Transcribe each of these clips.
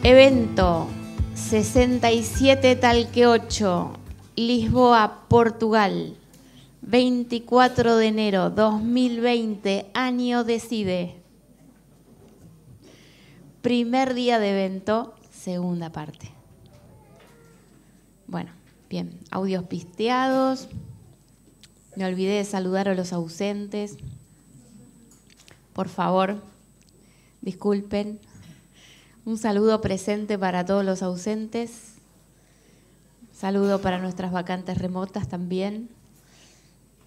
Evento 67 Talque 8, Lisboa, Portugal, 24 de enero 2020, año Decide. Primer día de evento, segunda parte. Bueno, bien, audios pisteados. Me olvidé de saludar a los ausentes. Por favor, disculpen. Un saludo presente para todos los ausentes. Saludo para nuestras vacantes remotas también.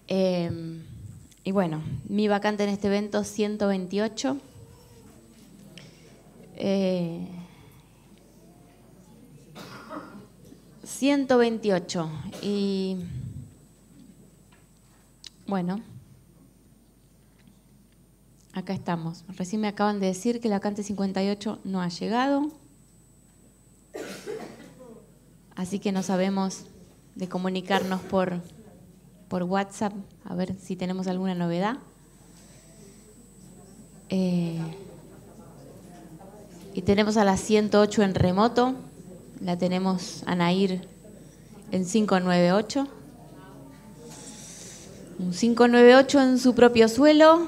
Y bueno, mi vacante en este evento 128. 128. Y bueno, acá estamos. Recién me acaban de decir que la vacante 58 no ha llegado. Así que no sabemos de comunicarnos por WhatsApp, a ver si tenemos alguna novedad. Y tenemos a la 108 en remoto, la tenemos a Nair en 598. Un 598 en su propio suelo,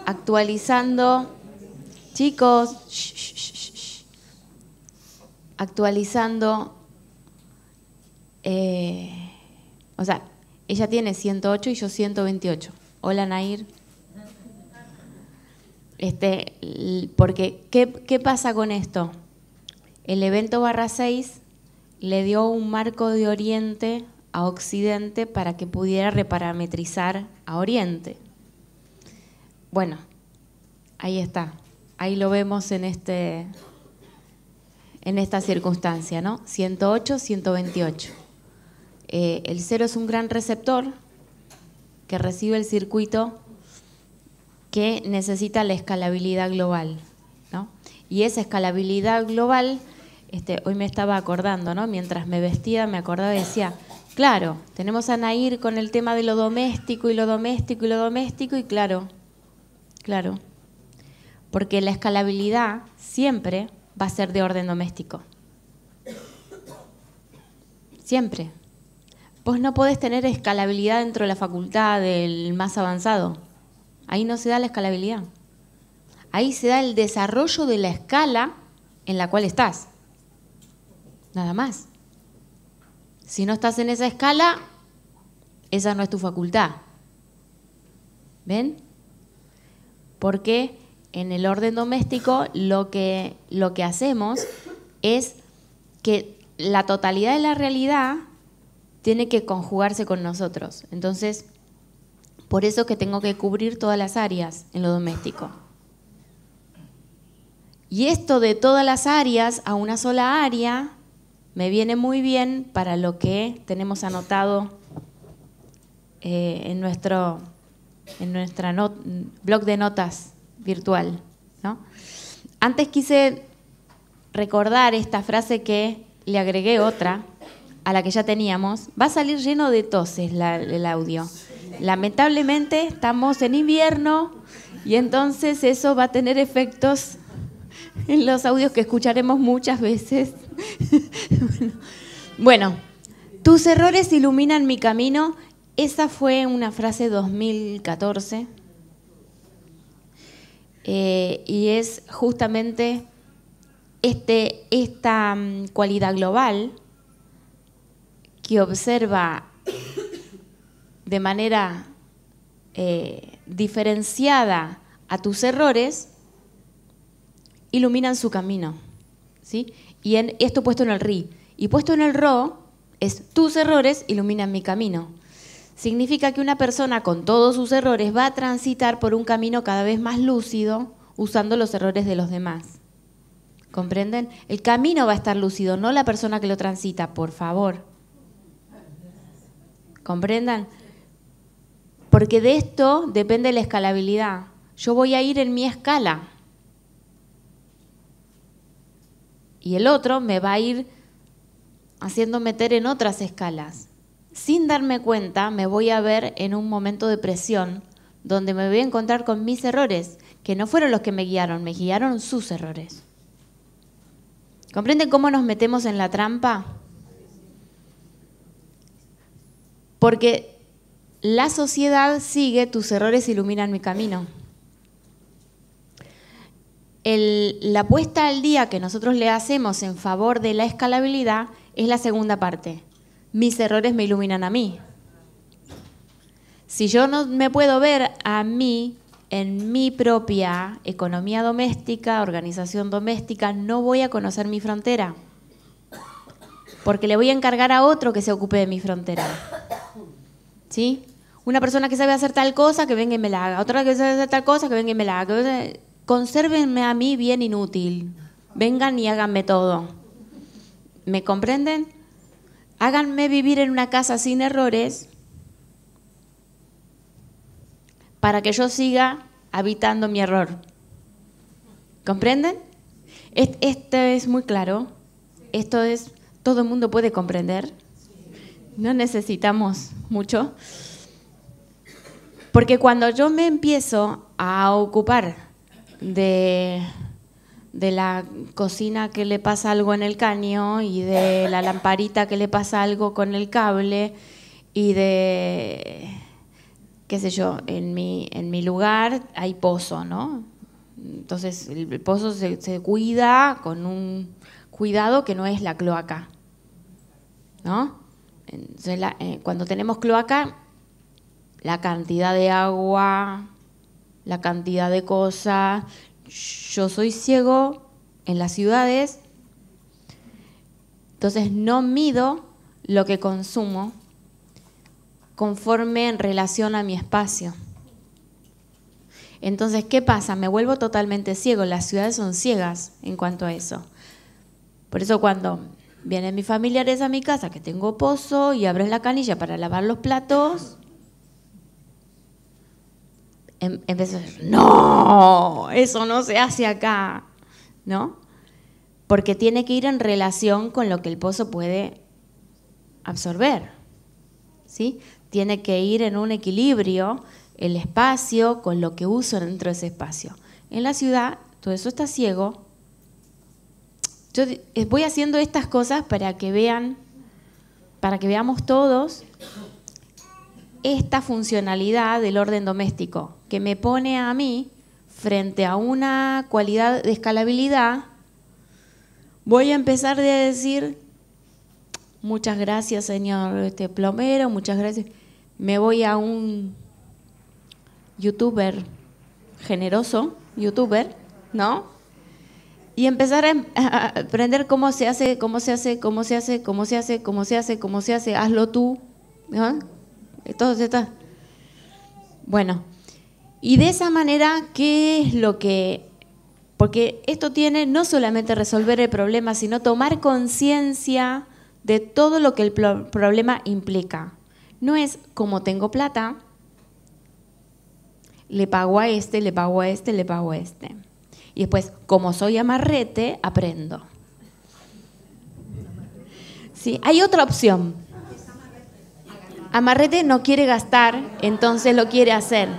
actualizando. Chicos, actualizando. O sea, ella tiene 108 y yo 128. Hola, Nair. Porque, ¿qué pasa con esto? El evento /6 le dio un marco de Oriente a Occidente para que pudiera reparametrizar a Oriente. Bueno, ahí está. Ahí lo vemos en esta circunstancia, ¿no? 108, 128. El 0 es un gran receptor que recibe el circuito que necesita la escalabilidad global, ¿no? Y esa escalabilidad global, hoy me estaba acordando, ¿no? Mientras me vestía me acordaba y decía, claro, tenemos a Nair con el tema de lo doméstico y lo doméstico y lo doméstico y claro, porque la escalabilidad siempre va a ser de orden doméstico. Siempre. Vos no podés tener escalabilidad dentro de la facultad del más avanzado. Ahí no se da la escalabilidad. Ahí se da el desarrollo de la escala en la cual estás. Nada más. Si no estás en esa escala, esa no es tu facultad. ¿Ven? Porque en el orden doméstico lo que hacemos es que la totalidad de la realidad tiene que conjugarse con nosotros. Entonces, por eso que tengo que cubrir todas las áreas en lo doméstico. Y esto de todas las áreas a una sola área me viene muy bien para lo que tenemos anotado en nuestra blog de notas virtual, ¿no? Antes quise recordar esta frase que le agregué otra a la que ya teníamos. Va a salir lleno de toses el audio. Lamentablemente estamos en invierno y entonces eso va a tener efectos en los audios que escucharemos muchas veces. Bueno, tus errores iluminan mi camino. Esa fue una frase 2014 y es justamente esta cualidad global que observa de manera diferenciada a tus errores, iluminan su camino, ¿sí? Y esto puesto en el RI. Y puesto en el RO es tus errores iluminan mi camino. Significa que una persona con todos sus errores va a transitar por un camino cada vez más lúcido usando los errores de los demás. ¿Comprenden? El camino va a estar lúcido, no la persona que lo transita, por favor. ¿Comprendan? Porque de esto depende la escalabilidad. Yo voy a ir en mi escala. Y el otro me va a ir haciendo meter en otras escalas. Sin darme cuenta, me voy a ver en un momento de presión donde me voy a encontrar con mis errores, que no fueron los que me guiaron sus errores. ¿Comprenden cómo nos metemos en la trampa? Porque la sociedad sigue tus errores iluminan mi camino. La puesta al día que nosotros le hacemos en favor de la escalabilidad es la segunda parte. Mis errores me iluminan a mí. Si yo no me puedo ver a mí en mi propia economía doméstica, organización doméstica, no voy a conocer mi frontera. Porque le voy a encargar a otro que se ocupe de mi frontera. ¿Sí? Una persona que sabe hacer tal cosa, que venga y me la haga. Otra que sabe hacer tal cosa, que venga y me la haga. Consérvenme a mí bien inútil. Vengan y háganme todo. ¿Me comprenden? Háganme vivir en una casa sin errores para que yo siga habitando mi error. ¿Comprenden? Esto es muy claro. Esto es, todo el mundo puede comprender. No necesitamos mucho. Porque cuando yo me empiezo a ocupar de la cocina que le pasa algo en el caño y de la lamparita que le pasa algo con el cable y de, qué sé yo, en mi lugar hay pozo, ¿no? Entonces el pozo se cuida con un cuidado que no es la cloaca, ¿no? Entonces, cuando tenemos cloaca, la cantidad de agua, la cantidad de cosas. Yo soy ciego en las ciudades, entonces no mido lo que consumo conforme en relación a mi espacio. Entonces, ¿qué pasa? Me vuelvo totalmente ciego. Las ciudades son ciegas en cuanto a eso. Por eso cuando vienen mis familiares a mi casa, que tengo pozo y abren la canilla para lavar los platos, empiezo a decir, no, eso no se hace acá, ¿no? Porque tiene que ir en relación con lo que el pozo puede absorber, ¿sí? Tiene que ir en un equilibrio el espacio con lo que uso dentro de ese espacio. En la ciudad, todo eso está ciego. Yo voy haciendo estas cosas para que vean, para que veamos todos esta funcionalidad del orden doméstico, que me pone a mí frente a una cualidad de escalabilidad. Voy a empezar a decir, muchas gracias, señor plomero, muchas gracias. Me voy a un youtuber generoso, ¿no? Y empezar a aprender cómo se hace, hazlo tú, ¿no? Todo está. Bueno, y de esa manera, ¿qué es lo que...? Porque esto tiene no solamente resolver el problema, sino tomar conciencia de todo lo que el problema implica. No es como tengo plata, le pago a este, le pago a este, le pago a este. Y después, como soy amarrete, aprendo. ¿Sí? Hay otra opción. Amarrete no quiere gastar, entonces lo quiere hacer.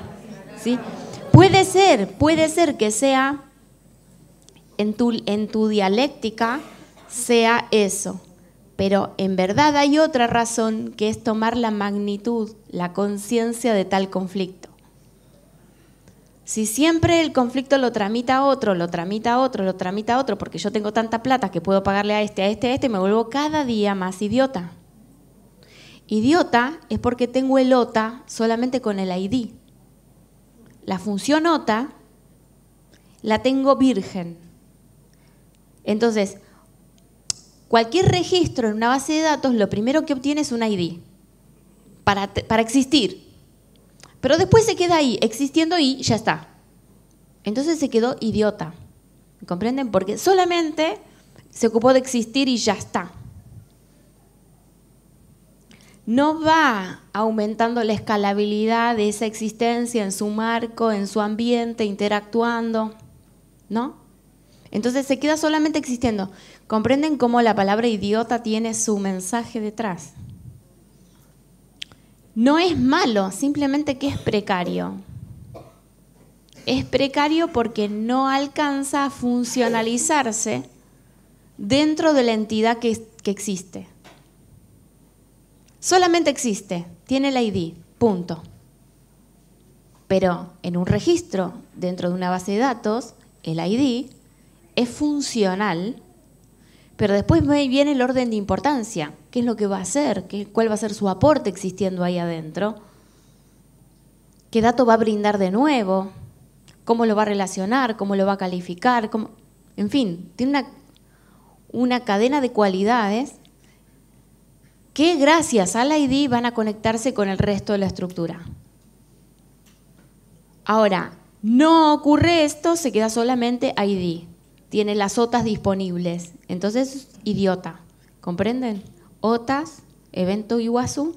¿Sí? Puede ser que sea, en tu dialéctica, sea eso. Pero en verdad hay otra razón, que es tomar la magnitud, la conciencia de tal conflicto. Si siempre el conflicto lo tramita otro, porque yo tengo tanta plata que puedo pagarle a este, me vuelvo cada día más idiota. Idiota es porque tengo el OTA solamente con el ID. La función OTA la tengo virgen. Entonces, cualquier registro en una base de datos, lo primero que obtiene es un ID para existir. Pero después se queda ahí, existiendo y ya está. Entonces se quedó idiota. ¿Comprenden? Porque solamente se ocupó de existir y ya está. No va aumentando la escalabilidad de esa existencia en su marco, en su ambiente, interactuando, ¿no? Entonces se queda solamente existiendo. ¿Comprenden cómo la palabra idiota tiene su mensaje detrás? No es malo, simplemente que es precario. Es precario porque no alcanza a funcionalizarse dentro de la entidad que existe. Solamente existe, tiene el ID, punto. Pero en un registro, dentro de una base de datos, el ID es funcional, pero después viene el orden de importancia. ¿Qué es lo que va a hacer? ¿Cuál va a ser su aporte existiendo ahí adentro? ¿Qué dato va a brindar de nuevo? ¿Cómo lo va a relacionar? ¿Cómo lo va a calificar? En fin, tiene una cadena de cualidades que gracias al ID van a conectarse con el resto de la estructura. Ahora, no ocurre esto, se queda solamente ID. Tiene las OTAs disponibles. Entonces, idiota. ¿Comprenden? OTAs, evento Iguazú.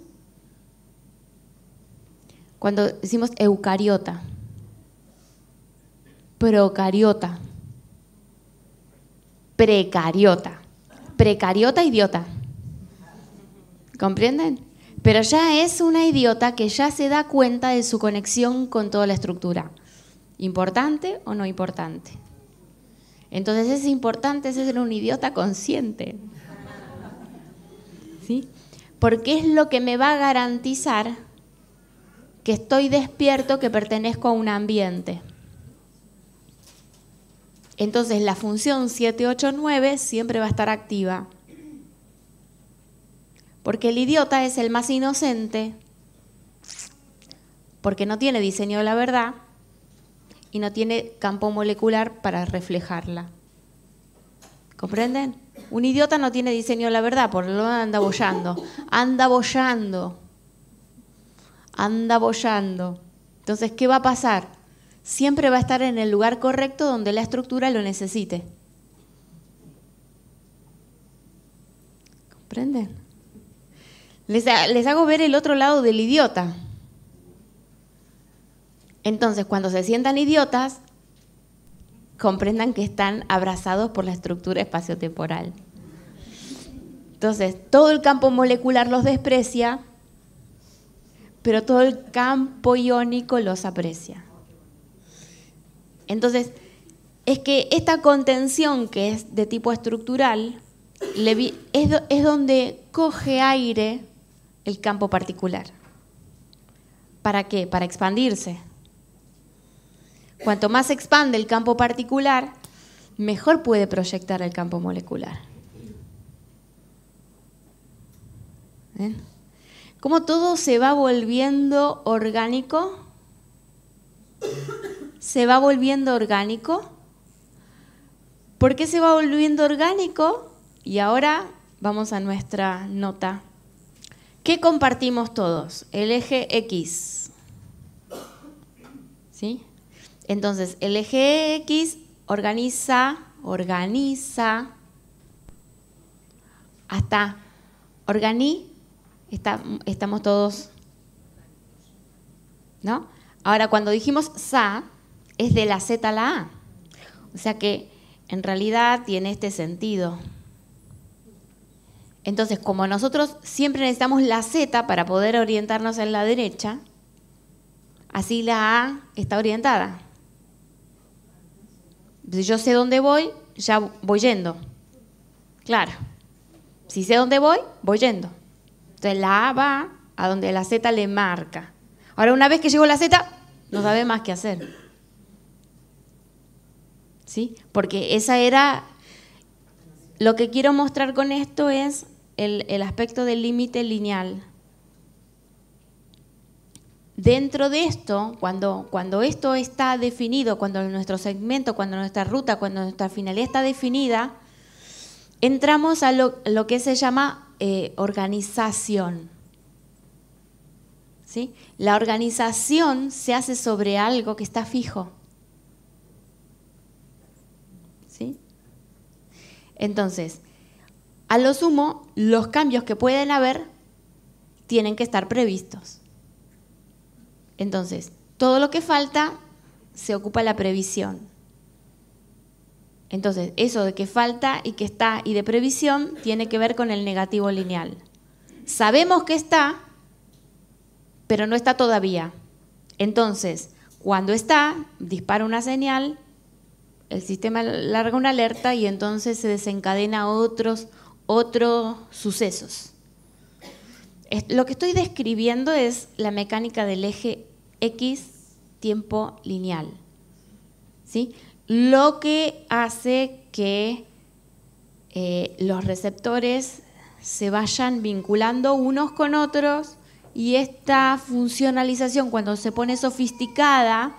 Cuando decimos eucariota, procariota, precariota, precariota, idiota. ¿Comprenden? Pero ya es una idiota que ya se da cuenta de su conexión con toda la estructura. ¿Importante o no importante? Entonces es importante ser un idiota consciente. ¿Sí? Porque es lo que me va a garantizar que estoy despierto, que pertenezco a un ambiente. Entonces la función 789 siempre va a estar activa. Porque el idiota es el más inocente, porque no tiene diseño de la verdad y no tiene campo molecular para reflejarla. ¿Comprenden? Un idiota no tiene diseño de la verdad, por lo menos anda boyando. Anda boyando. Anda boyando. Entonces, ¿qué va a pasar? Siempre va a estar en el lugar correcto donde la estructura lo necesite. ¿Comprenden? Les hago ver el otro lado del idiota. Entonces, cuando se sientan idiotas, comprendan que están abrazados por la estructura espaciotemporal. Entonces, todo el campo molecular los desprecia, pero todo el campo iónico los aprecia. Entonces, es que esta contención que es de tipo estructural es donde coge aire el campo particular. ¿Para qué? Para expandirse. Cuanto más se expande el campo particular, mejor puede proyectar el campo molecular. ¿Ven? ¿Cómo todo se va volviendo orgánico? ¿Se va volviendo orgánico? ¿Por qué se va volviendo orgánico? Y ahora vamos a nuestra nota. ¿Qué compartimos todos? El eje X. ¿Sí? Entonces, el eje X organiza, hasta estamos todos, ¿no? Ahora, cuando dijimos SA, es de la Z a la A. O sea que en realidad tiene este sentido. Entonces, como nosotros siempre necesitamos la Z para poder orientarnos en la derecha, así la A está orientada. Si yo sé dónde voy, ya voy yendo. Claro. Si sé dónde voy, voy yendo. Entonces la A va a donde la Z le marca. Ahora, una vez que llegó la Z, no sabe más qué hacer. ¿Sí? Porque esa era... Lo que quiero mostrar con esto es el aspecto del límite lineal. Dentro de esto, cuando esto está definido, cuando nuestro segmento, cuando nuestra ruta, cuando nuestra finalidad está definida, entramos a lo que se llama organización. ¿Sí? La organización se hace sobre algo que está fijo. ¿Sí? Entonces, a lo sumo, los cambios que pueden haber tienen que estar previstos. Entonces, todo lo que falta se ocupa la previsión. Entonces, eso de que falta y que está y de previsión tiene que ver con el negativo lineal. Sabemos que está, pero no está todavía. Entonces, cuando está, dispara una señal, el sistema larga una alerta y entonces se desencadena otros sucesos. Lo que estoy describiendo es la mecánica del eje X tiempo lineal, ¿sí? Lo que hace que los receptores se vayan vinculando unos con otros, y esta funcionalización, cuando se pone sofisticada,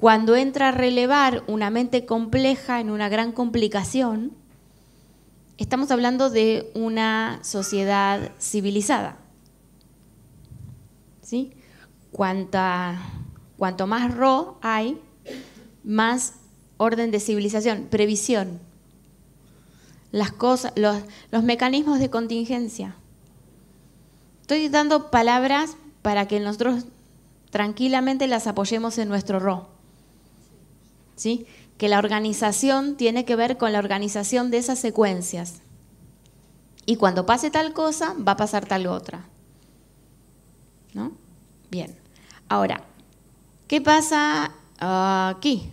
cuando entra a relevar una mente compleja en una gran complicación, estamos hablando de una sociedad civilizada, ¿sí? Cuanto más RO hay, más orden de civilización, previsión. Las cosas, los mecanismos de contingencia. Estoy dando palabras para que nosotros tranquilamente las apoyemos en nuestro RO, ¿sí? Que la organización tiene que ver con la organización de esas secuencias. Y cuando pase tal cosa, va a pasar tal otra, ¿no? Bien. Ahora, ¿qué pasa aquí?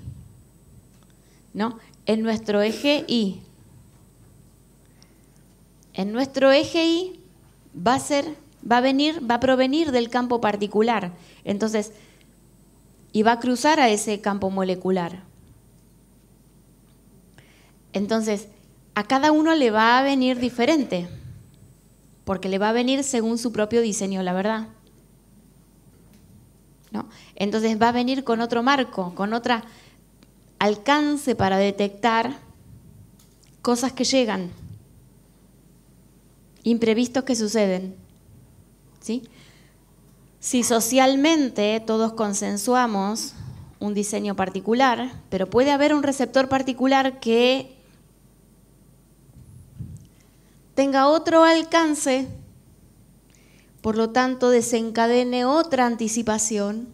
¿No? En nuestro eje Y. En nuestro eje Y va a provenir del campo particular. Entonces, y va a cruzar a ese campo molecular. Entonces, a cada uno le va a venir diferente, porque le va a venir según su propio diseño, la verdad, ¿no? Entonces va a venir con otro marco, con otro alcance para detectar cosas que llegan, imprevistos que suceden, ¿sí? Si socialmente todos consensuamos un diseño particular, pero puede haber un receptor particular que tenga otro alcance, por lo tanto desencadene otra anticipación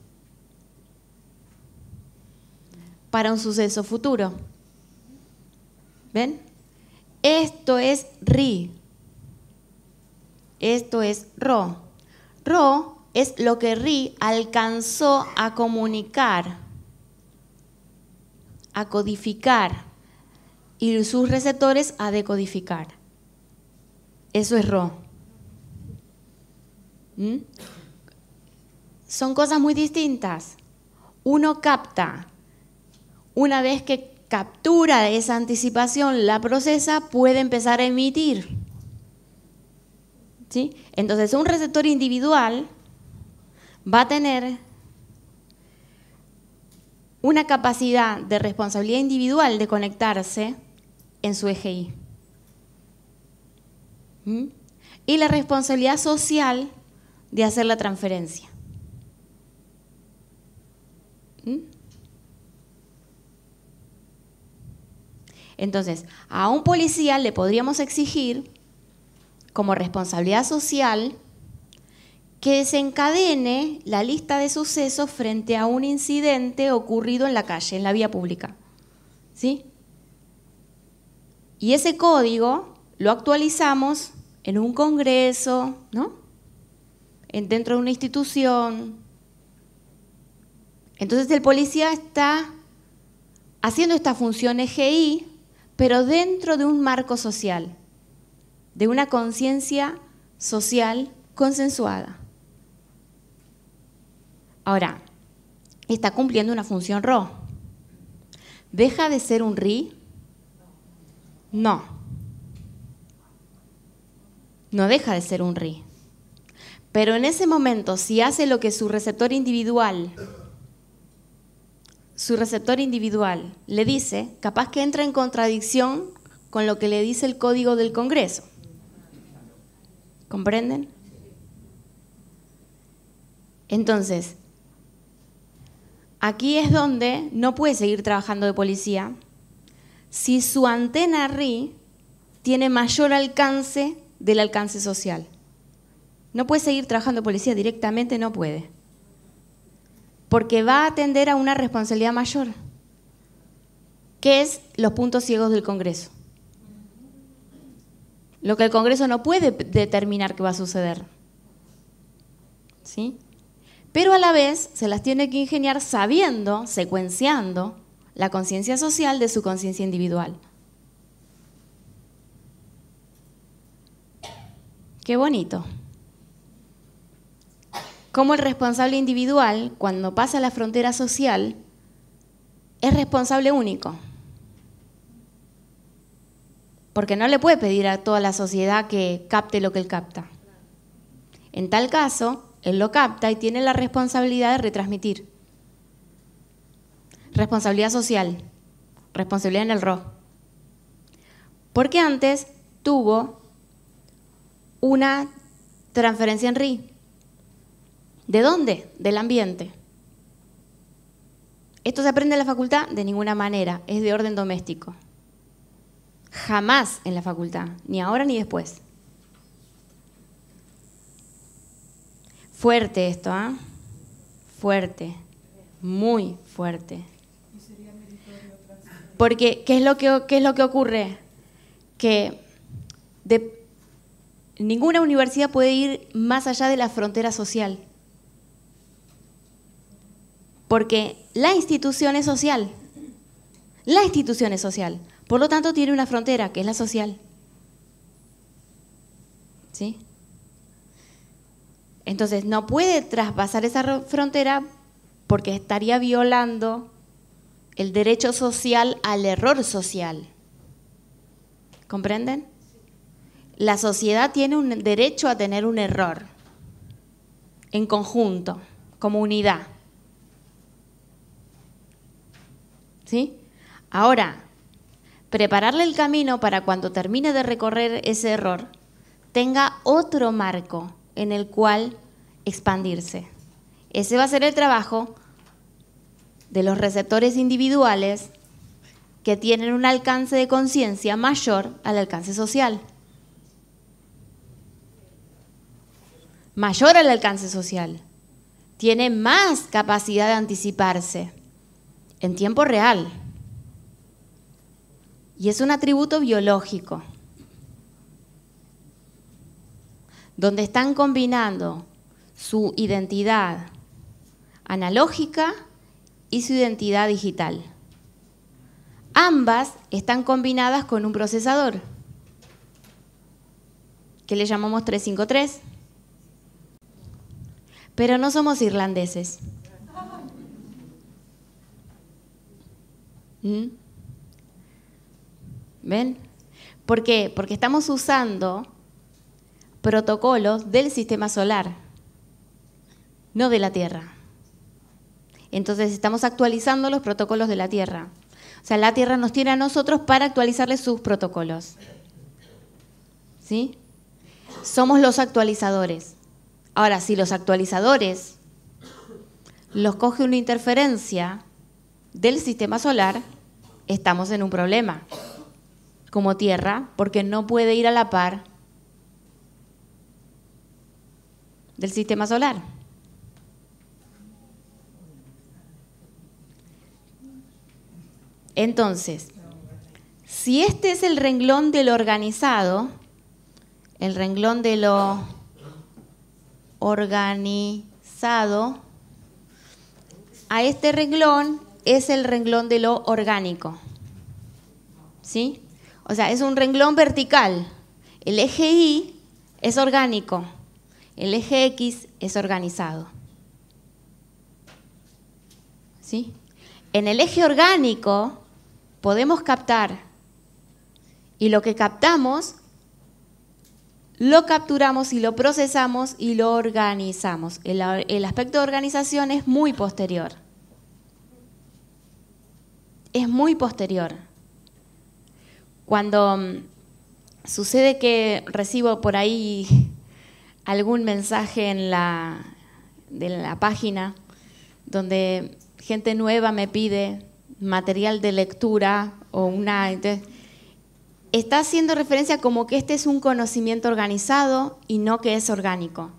para un suceso futuro. ¿Ven? Esto es RI. Esto es RO. RO es lo que RI alcanzó a comunicar, a codificar, y sus receptores a decodificar. Eso es RO. Son cosas muy distintas. Uno capta. Una vez que captura esa anticipación, la procesa, puede empezar a emitir, ¿sí? Entonces, un receptor individual va a tener una capacidad de responsabilidad individual de conectarse en su eje Y. Y la responsabilidad social de hacer la transferencia. Entonces, a un policía le podríamos exigir, como responsabilidad social, que desencadene la lista de sucesos frente a un incidente ocurrido en la calle, en la vía pública, ¿sí? Y ese código lo actualizamos en un congreso, ¿no? Dentro de una institución. Entonces el policía está haciendo esta función eje Y, pero dentro de un marco social, de una conciencia social consensuada. Ahora, está cumpliendo una función RO. ¿Deja de ser un RI? No. No deja de ser un RI. Pero en ese momento, si hace lo que su receptor individual le dice, capaz que entra en contradicción con lo que le dice el código del Congreso. ¿Comprenden? Entonces, aquí es donde no puede seguir trabajando de policía si su antena RI tiene mayor alcance del alcance social. No puede seguir trabajando de policía directamente, no puede. Porque va a atender a una responsabilidad mayor, que es los puntos ciegos del Congreso. Lo que el Congreso no puede determinar que va a suceder, ¿sí? Pero a la vez se las tiene que ingeniar sabiendo, secuenciando la conciencia social de su conciencia individual. Qué bonito. Cómo el responsable individual, cuando pasa la frontera social, es responsable único. Porque no le puede pedir a toda la sociedad que capte lo que él capta. En tal caso, él lo capta y tiene la responsabilidad de retransmitir. Responsabilidad social, responsabilidad en el RO. Porque antes tuvo una transferencia en RI. ¿De dónde? Del ambiente. ¿Esto se aprende en la facultad? De ninguna manera, es de orden doméstico. Jamás en la facultad, ni ahora ni después. Fuerte esto, ¿ah? Fuerte, muy fuerte. Porque, ¿qué es lo que ocurre? Que ninguna universidad puede ir más allá de la frontera social. Porque la institución es social. La institución es social. Por lo tanto, tiene una frontera, que es la social. ¿Sí? Entonces, no puede traspasar esa frontera porque estaría violando el derecho social al error social. ¿Comprenden? La sociedad tiene un derecho a tener un error en conjunto, como unidad. ¿Sí? Ahora, prepararle el camino para cuando termine de recorrer ese error, tenga otro marco en el cual expandirse. Ese va a ser el trabajo de los receptores individuales que tienen un alcance de conciencia mayor al alcance social. Mayor al alcance social. Tiene más capacidad de anticiparse en tiempo real. Y es un atributo biológico, donde están combinando su identidad analógica y su identidad digital. Ambas están combinadas con un procesador, que le llamamos 353. Pero no somos irlandeses. ¿Ven? ¿Por qué? Porque estamos usando protocolos del sistema solar, no de la Tierra. Entonces estamos actualizando los protocolos de la Tierra. O sea, la Tierra nos tiene a nosotros para actualizarle sus protocolos. ¿Sí? Somos los actualizadores. Ahora, si los actualizadores los coge una interferencia del sistema solar, estamos en un problema como Tierra, porque no puede ir a la par del sistema solar. Entonces, si este es el renglón de lo organizado, el renglón de lo organizado, a este renglón es el renglón de lo orgánico. ¿Sí? O sea, es un renglón vertical. El eje Y es orgánico, el eje X es organizado. ¿Sí? En el eje orgánico podemos captar, y lo que captamos lo capturamos y lo procesamos y lo organizamos. El aspecto de organización es muy posterior. Es muy posterior. Cuando sucede que recibo por ahí algún mensaje de la página donde gente nueva me pide material de lectura o entonces, está haciendo referencia como que este es un conocimiento organizado y no que es orgánico.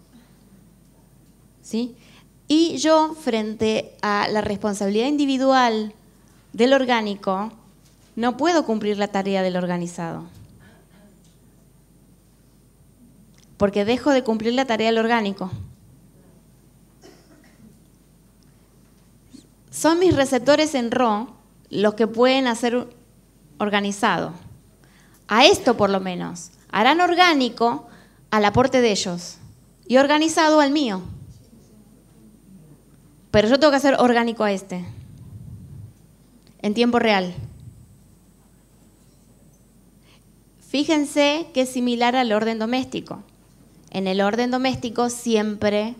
¿Sí? Y yo, frente a la responsabilidad individual del orgánico, no puedo cumplir la tarea del organizado. Porque dejo de cumplir la tarea del orgánico. Son mis receptores en RO los que pueden hacer organizado. A esto por lo menos. Harán orgánico al aporte de ellos y organizado al mío. Pero yo tengo que hacer orgánico a este, en tiempo real. Fíjense que es similar al orden doméstico. En el orden doméstico siempre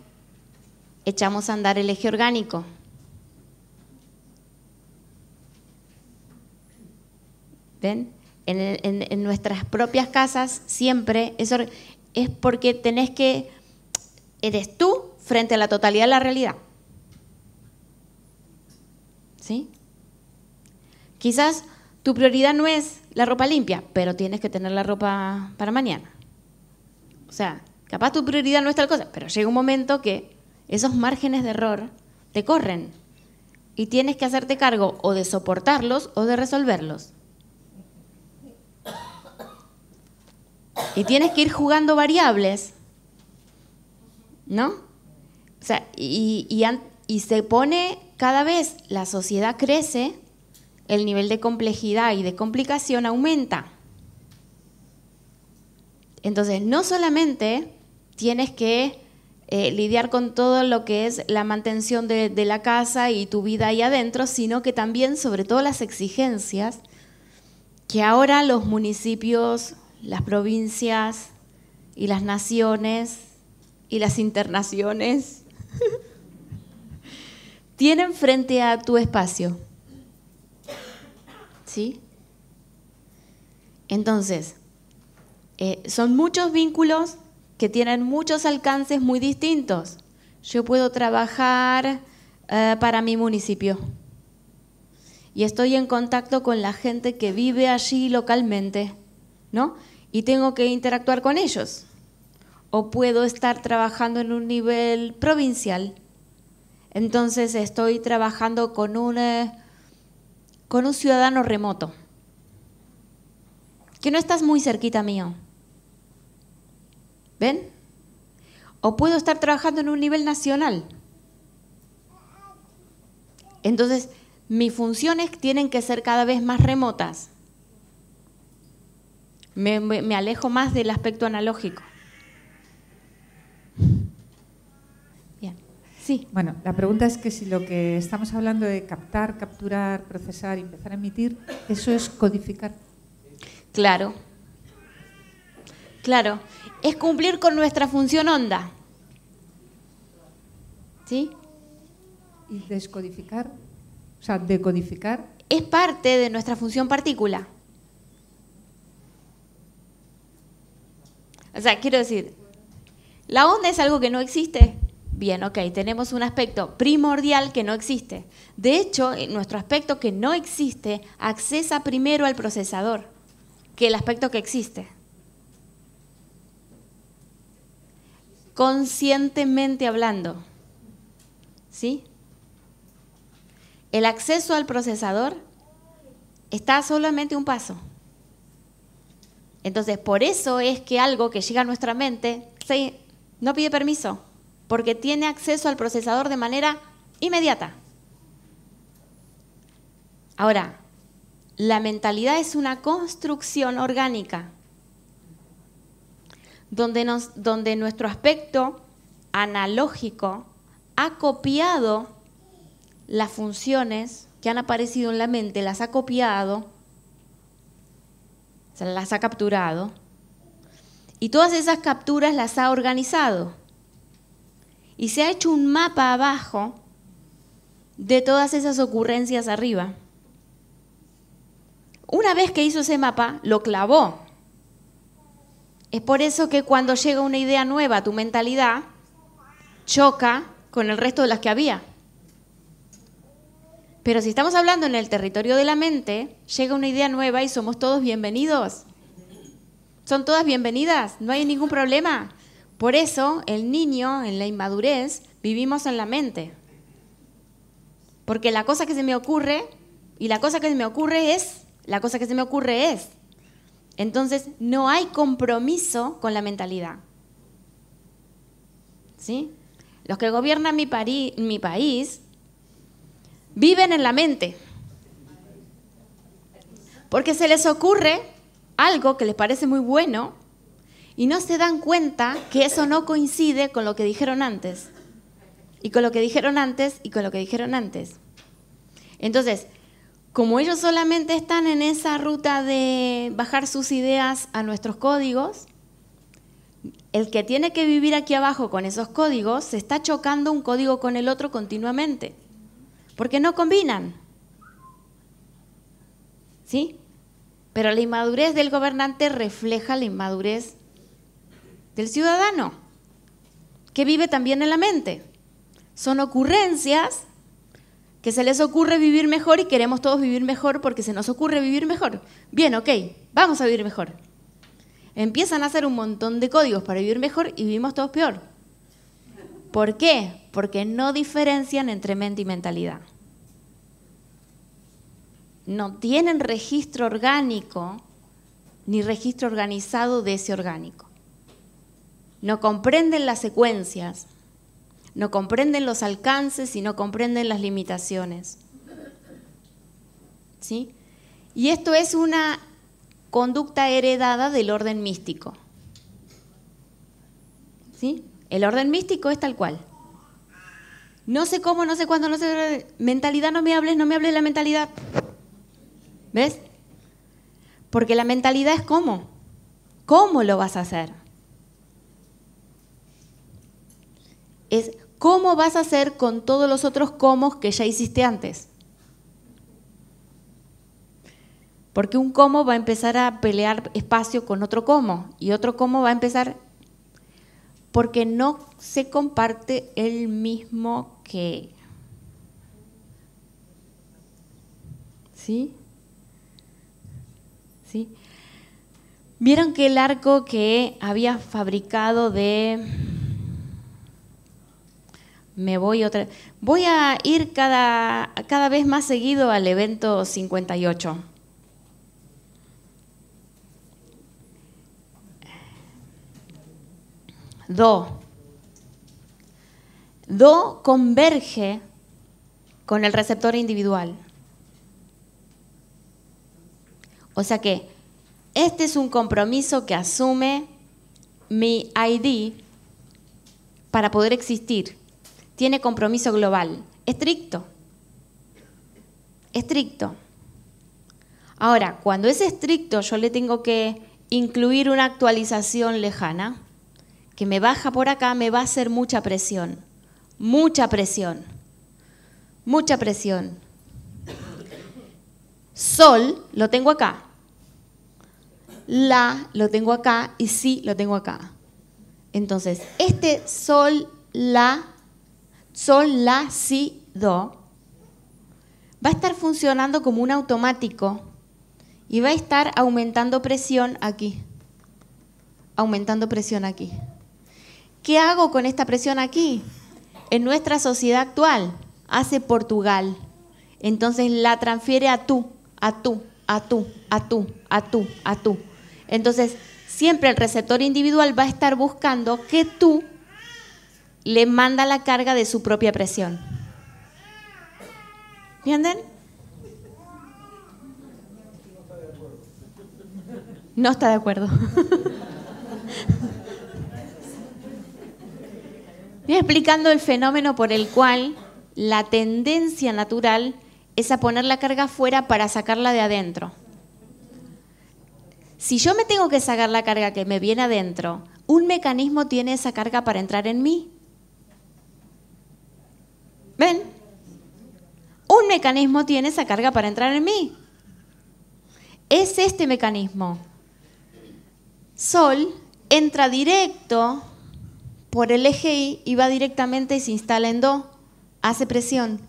echamos a andar el eje orgánico. ¿Ven? En nuestras propias casas siempre eso es porque eres tú frente a la totalidad de la realidad. ¿Sí? Quizás tu prioridad no es la ropa limpia, pero tienes que tener la ropa para mañana. O sea, capaz tu prioridad no es tal cosa, pero llega un momento que esos márgenes de error te corren y tienes que hacerte cargo o de soportarlos o de resolverlos. Y tienes que ir jugando variables, ¿no? O sea, y se pone, cada vez la sociedad crece, el nivel de complejidad y de complicación aumenta. Entonces, no solamente tienes que lidiar con todo lo que es la mantención de la casa y tu vida ahí adentro, sino que también, sobre todo, las exigencias que ahora los municipios, las provincias y las naciones y las internaciones tienen frente a tu espacio. ¿Sí? Entonces, son muchos vínculos que tienen muchos alcances muy distintos. Yo puedo trabajar para mi municipio y estoy en contacto con la gente que vive allí localmente, ¿no? Y tengo que interactuar con ellos. O puedo estar trabajando en un nivel provincial. Entonces estoy trabajando con un ciudadano remoto, que no estás muy cerquita mío. ¿Ven? O puedo estar trabajando en un nivel nacional. Entonces, mis funciones tienen que ser cada vez más remotas. Me alejo más del aspecto analógico. Bien, sí. Bueno, la pregunta es que si lo que estamos hablando de captar, capturar, procesar y empezar a emitir, ¿eso es codificar? Claro. Claro. Es cumplir con nuestra función onda. ¿Sí? ¿Y descodificar? O sea, decodificar. Es parte de nuestra función partícula. O sea, quiero decir, ¿la onda es algo que no existe? Bien, ok, tenemos un aspecto primordial que no existe. De hecho, nuestro aspecto que no existe accesa primero al procesador que el aspecto que existe. Conscientemente hablando, ¿sí? El acceso al procesador está solamente un paso. Entonces, por eso es que algo que llega a nuestra mente no pide permiso, porque tiene acceso al procesador de manera inmediata. Ahora, la mentalidad es una construcción orgánica, donde nuestro aspecto analógico ha copiado las funciones que han aparecido en la mente, las ha copiado, se las ha capturado, y todas esas capturas las ha organizado. Y se ha hecho un mapa abajo de todas esas ocurrencias arriba. Una vez que hizo ese mapa, lo clavó. Es por eso que cuando llega una idea nueva a tu mentalidad, choca con el resto de las que había. Pero si estamos hablando en el territorio de la mente, llega una idea nueva y somos todos bienvenidos. Son todas bienvenidas, no hay ningún problema. Por eso, el niño, en la inmadurez, vivimos en la mente. Porque la cosa que se me ocurre, y la cosa que se me ocurre es, la cosa que se me ocurre es. Entonces, no hay compromiso con la mentalidad. ¿Sí? Los que gobiernan mi país viven en la mente. Porque se les ocurre algo que les parece muy bueno y no se dan cuenta que eso no coincide con lo que dijeron antes. Y con lo que dijeron antes, y con lo que dijeron antes. Entonces, como ellos solamente están en esa ruta de bajar sus ideas a nuestros códigos, el que tiene que vivir aquí abajo con esos códigos se está chocando un código con el otro continuamente, porque no combinan. ¿Sí? Pero la inmadurez del gobernante refleja la inmadurez del ciudadano, que vive también en la mente. Son ocurrencias que se les ocurre vivir mejor y queremos todos vivir mejor porque se nos ocurre vivir mejor. Bien, ok, vamos a vivir mejor. Empiezan a hacer un montón de códigos para vivir mejor y vivimos todos peor. ¿Por qué? Porque no diferencian entre mente y mentalidad. No tienen registro orgánico ni registro organizado de ese orgánico. No comprenden las secuencias, no comprenden los alcances y no comprenden las limitaciones. ¿Sí? Y esto es una conducta heredada del orden místico. ¿Sí? El orden místico es tal cual. No sé cómo, no sé cuándo, no sé... Mentalidad, no me hables de la mentalidad. ¿Ves? Porque la mentalidad es cómo. ¿Cómo lo vas a hacer? Es cómo vas a hacer con todos los otros cómo que ya hiciste antes. Porque un cómo va a empezar a pelear espacio con otro cómo y otro cómo va a empezar porque no se comparte el mismo qué. ¿Sí? ¿Sí? ¿Vieron que el arco que había fabricado de... Voy a ir cada vez más seguido al evento 58. Do converge con el receptor individual. O sea que este es un compromiso que asume mi ID para poder existir. Tiene compromiso global, estricto. Estricto. Ahora, cuando es estricto, yo le tengo que incluir una actualización lejana, que me baja por acá, me va a hacer mucha presión. Mucha presión. Mucha presión. Sol lo tengo acá. La lo tengo acá y si lo tengo acá. Entonces, este sol, la, si, do, va a estar funcionando como un automático y va a estar aumentando presión aquí. Aumentando presión aquí. ¿Qué hago con esta presión aquí? En nuestra sociedad actual, hace Portugal. Entonces la transfiere a tú, a tú, a tú, a tú, a tú, a tú. Entonces, siempre el receptor individual va a estar buscando que tú le manda la carga de su propia presión. ¿Entienden? No está de acuerdo. Estoy explicando el fenómeno por el cual la tendencia natural es a poner la carga afuera para sacarla de adentro. Si yo me tengo que sacar la carga que me viene adentro, un mecanismo tiene esa carga para entrar en mí. ¿Ven? Un mecanismo tiene esa carga para entrar en mí. Es este mecanismo. Sol entra directo por el eje Y y va directamente y se instala en Do, hace presión.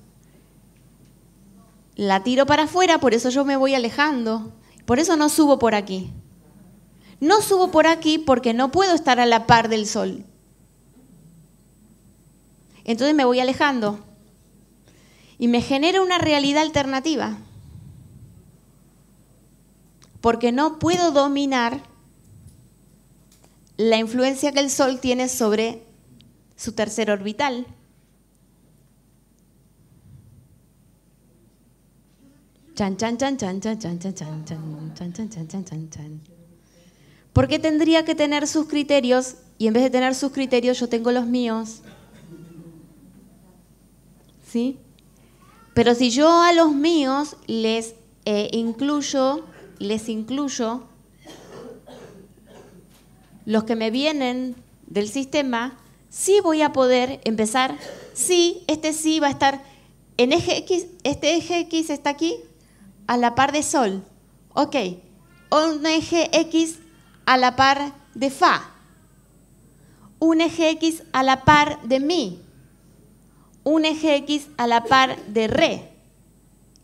La tiro para afuera, por eso yo me voy alejando. Por eso no subo por aquí. No subo por aquí porque no puedo estar a la par del Sol. Entonces me voy alejando. Y me genera una realidad alternativa. Porque no puedo dominar la influencia que el Sol tiene sobre su tercer orbital. Chan, chan, chan, chan, chan, chan, chan, chan, chan, chan, chan, chan, chan, chan, chan. ¿Por qué tendría que tener sus criterios y en vez de tener sus criterios yo tengo los míos? ¿Sí? Pero si yo a los míos les incluyo los que me vienen del sistema, sí voy a poder empezar, sí va a estar en eje X, este eje X está aquí a la par de Sol, ok, un eje X a la par de Fa, un eje X a la par de Mi, un eje X a la par de Re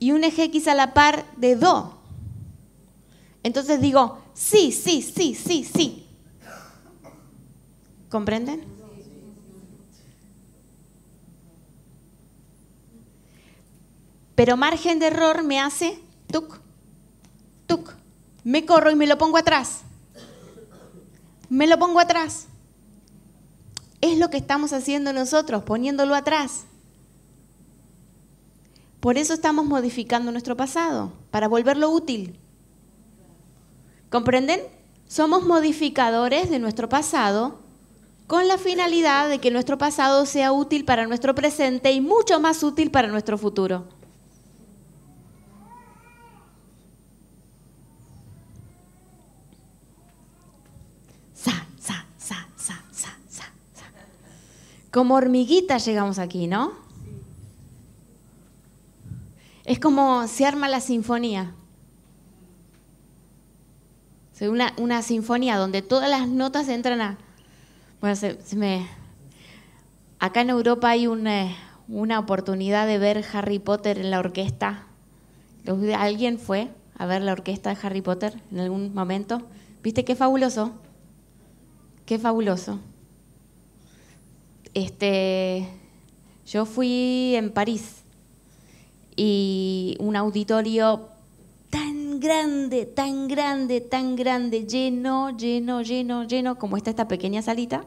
y un eje X a la par de Do. Entonces digo, sí. ¿Comprenden? Pero margen de error me hace tuc, tuc. Me corro y me lo pongo atrás. Es lo que estamos haciendo nosotros, poniéndolo atrás. Por eso estamos modificando nuestro pasado, para volverlo útil. ¿Comprenden? Somos modificadores de nuestro pasado con la finalidad de que nuestro pasado sea útil para nuestro presente y mucho más útil para nuestro futuro. Como hormiguitas llegamos aquí, ¿no? Es como se arma la sinfonía. Una sinfonía donde todas las notas entran a... Bueno, acá en Europa hay una oportunidad de ver Harry Potter en la orquesta. ¿Alguien fue a ver la orquesta de Harry Potter en algún momento? ¿Viste qué fabuloso? Qué fabuloso. Yo fui en París y un auditorio tan grande, lleno, como está esta pequeña salita,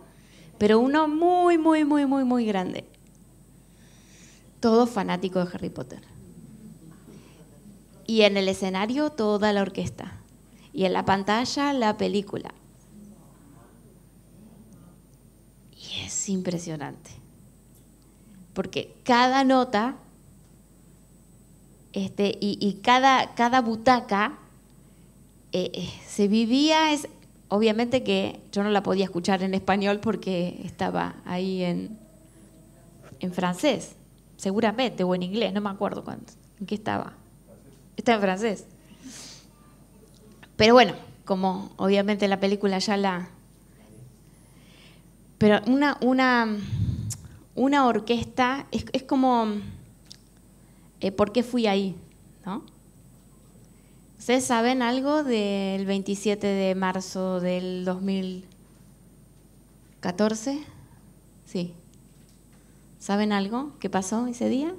pero uno muy grande. Todos fanáticos de Harry Potter. Y en el escenario toda la orquesta. Y en la pantalla la película. Y es impresionante. Porque cada nota y cada butaca se vivía, obviamente que yo no la podía escuchar en español porque estaba ahí en francés, seguramente, o en inglés, no me acuerdo en qué estaba. Está en francés. Pero bueno, como obviamente la película ya la... Pero una orquesta es como... ¿por qué fui ahí? ¿No? ¿Ustedes saben algo del 27 de marzo del 2014? Sí. ¿Saben algo? ¿Qué pasó ese día?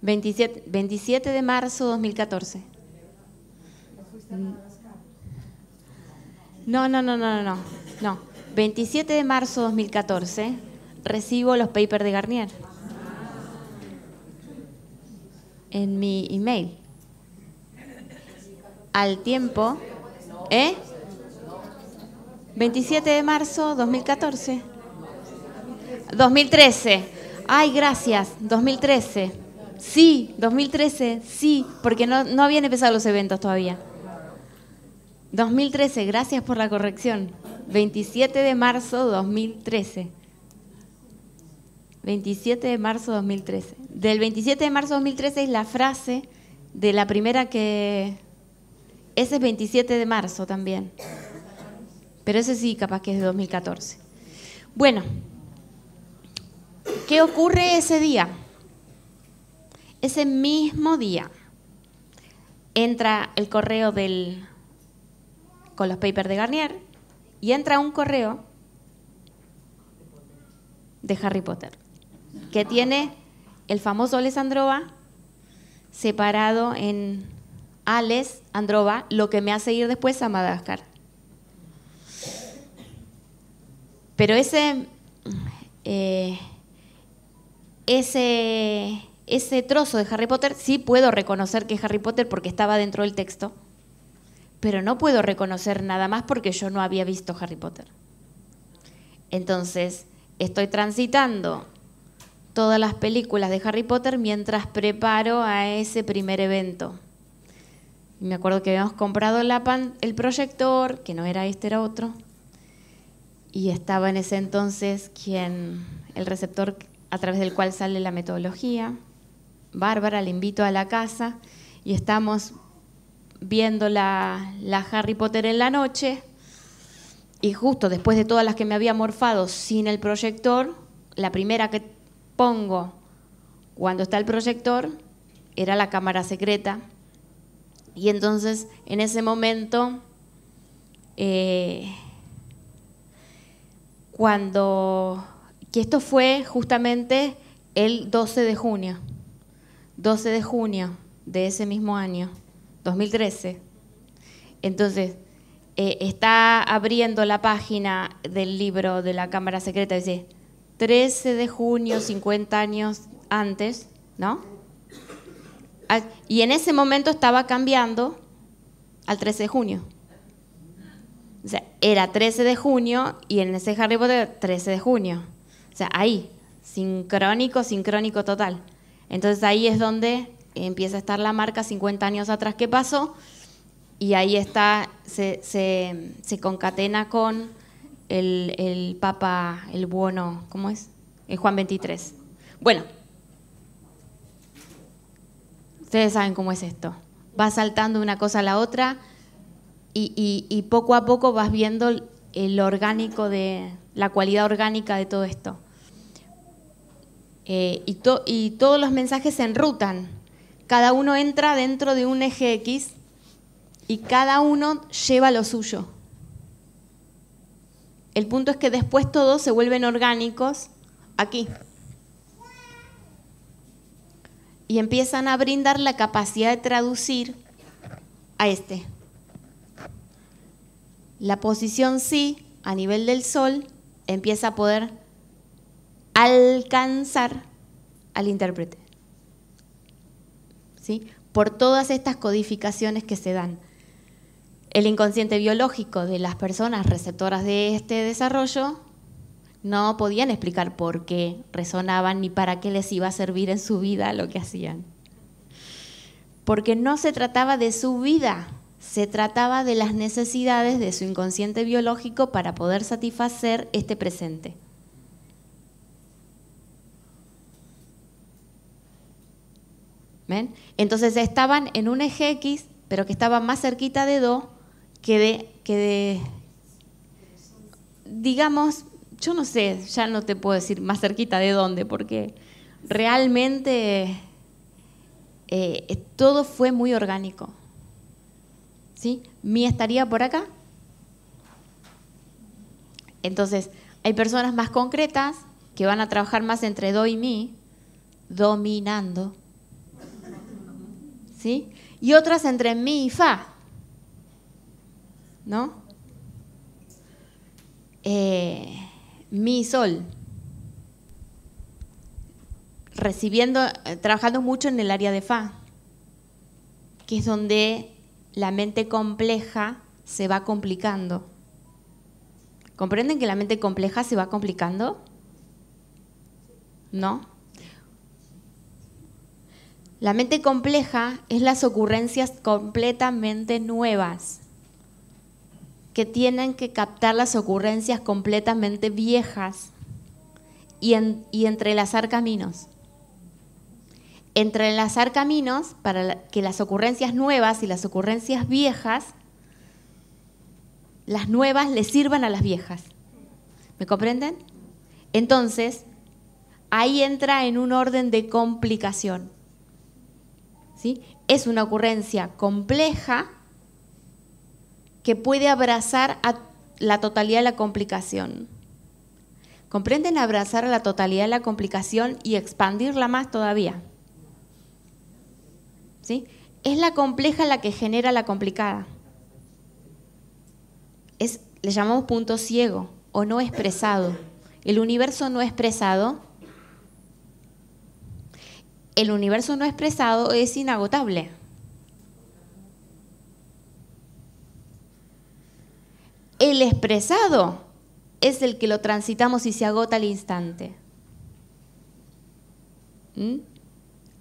27 de marzo 2014. No. 27 de marzo 2014 recibo los papers de Garnier en mi email. Al tiempo, 27 de marzo 2014. 2013. Ay, gracias, 2013. Sí, 2013, sí, porque no habían empezado los eventos todavía. 2013, gracias por la corrección. 27 de marzo 2013. 27 de marzo 2013. Del 27 de marzo 2013 es la frase de la primera que... Ese es 27 de marzo también. Pero ese sí, capaz que es de 2014. Bueno, ¿qué ocurre ese día? Ese mismo día entra el correo con los papers de Garnier y entra un correo de Harry Potter que tiene el famoso Ales Androva separado en Ales Androva, lo que me hace ir después a Madagascar. Pero ese ese trozo de Harry Potter sí puedo reconocer que es Harry Potter porque estaba dentro del texto, pero no puedo reconocer nada más porque yo no había visto Harry Potter. Entonces, estoy transitando todas las películas de Harry Potter mientras preparo a ese primer evento. Me acuerdo que habíamos comprado el proyector, que no era este, era otro, y estaba en ese entonces el receptor a través del cual sale la metodología. Bárbara, le invito a la casa y estamos viendo la Harry Potter en la noche, y justo después de todas las que me había morfado sin el proyector, la primera que pongo cuando está el proyector era la cámara secreta. Y entonces en ese momento, que esto fue justamente el 12 de junio de ese mismo año, 2013. Entonces, está abriendo la página del libro de la cámara secreta, dice 13 de junio, 50 años antes, ¿no? Y en ese momento estaba cambiando al 13 de junio. O sea, era 13 de junio y en ese Harry Potter 13 de junio. O sea, ahí, sincrónico total. Entonces ahí es donde empieza a estar la marca 50 años atrás que pasó, y ahí está, se concatena con el Papa, el Buono, ¿cómo es? El Juan XXIII. Bueno, ustedes saben cómo es esto. Va saltando una cosa a la otra y poco a poco vas viendo el orgánico la cualidad orgánica de todo esto. Y todos los mensajes se enrutan. Cada uno entra dentro de un eje X y cada uno lleva lo suyo. El punto es que después todos se vuelven orgánicos aquí. Y empiezan a brindar la capacidad de traducir a este. La posición sí, a nivel del Sol, empieza a poder alcanzar al intérprete, ¿sí? Por todas estas codificaciones que se dan. El inconsciente biológico de las personas receptoras de este desarrollo no podían explicar por qué resonaban ni para qué les iba a servir en su vida lo que hacían. Porque no se trataba de su vida, se trataba de las necesidades de su inconsciente biológico para poder satisfacer este presente. ¿Ven? Entonces estaban en un eje X, pero que estaba más cerquita de Do que de digamos, yo no sé, ya no te puedo decir más cerquita de dónde, porque realmente todo fue muy orgánico. ¿Sí? Mi estaría por acá. Entonces, hay personas más concretas que van a trabajar más entre Do y Mi, dominando. ¿Sí? Y otras entre Mi y Fa, ¿no? Mi y Sol. Trabajando mucho en el área de Fa, que es donde la mente compleja se va complicando. ¿Comprenden que la mente compleja se va complicando? ¿No? La mente compleja es las ocurrencias completamente nuevas, que tienen que captar las ocurrencias completamente viejas y entrelazar caminos. Entrelazar caminos para que las ocurrencias nuevas y las ocurrencias viejas, las nuevas le sirvan a las viejas. ¿Me comprenden? Entonces, ahí entra en un orden de complicación. ¿Sí? Es una ocurrencia compleja que puede abrazar a la totalidad de la complicación. ¿Comprenden? Abrazar a la totalidad de la complicación y expandirla más todavía. ¿Sí? Es la compleja la que genera la complicada. Le llamamos punto ciego o no expresado. El universo no expresado El universo no expresado es inagotable. El expresado es el que lo transitamos y se agota al instante.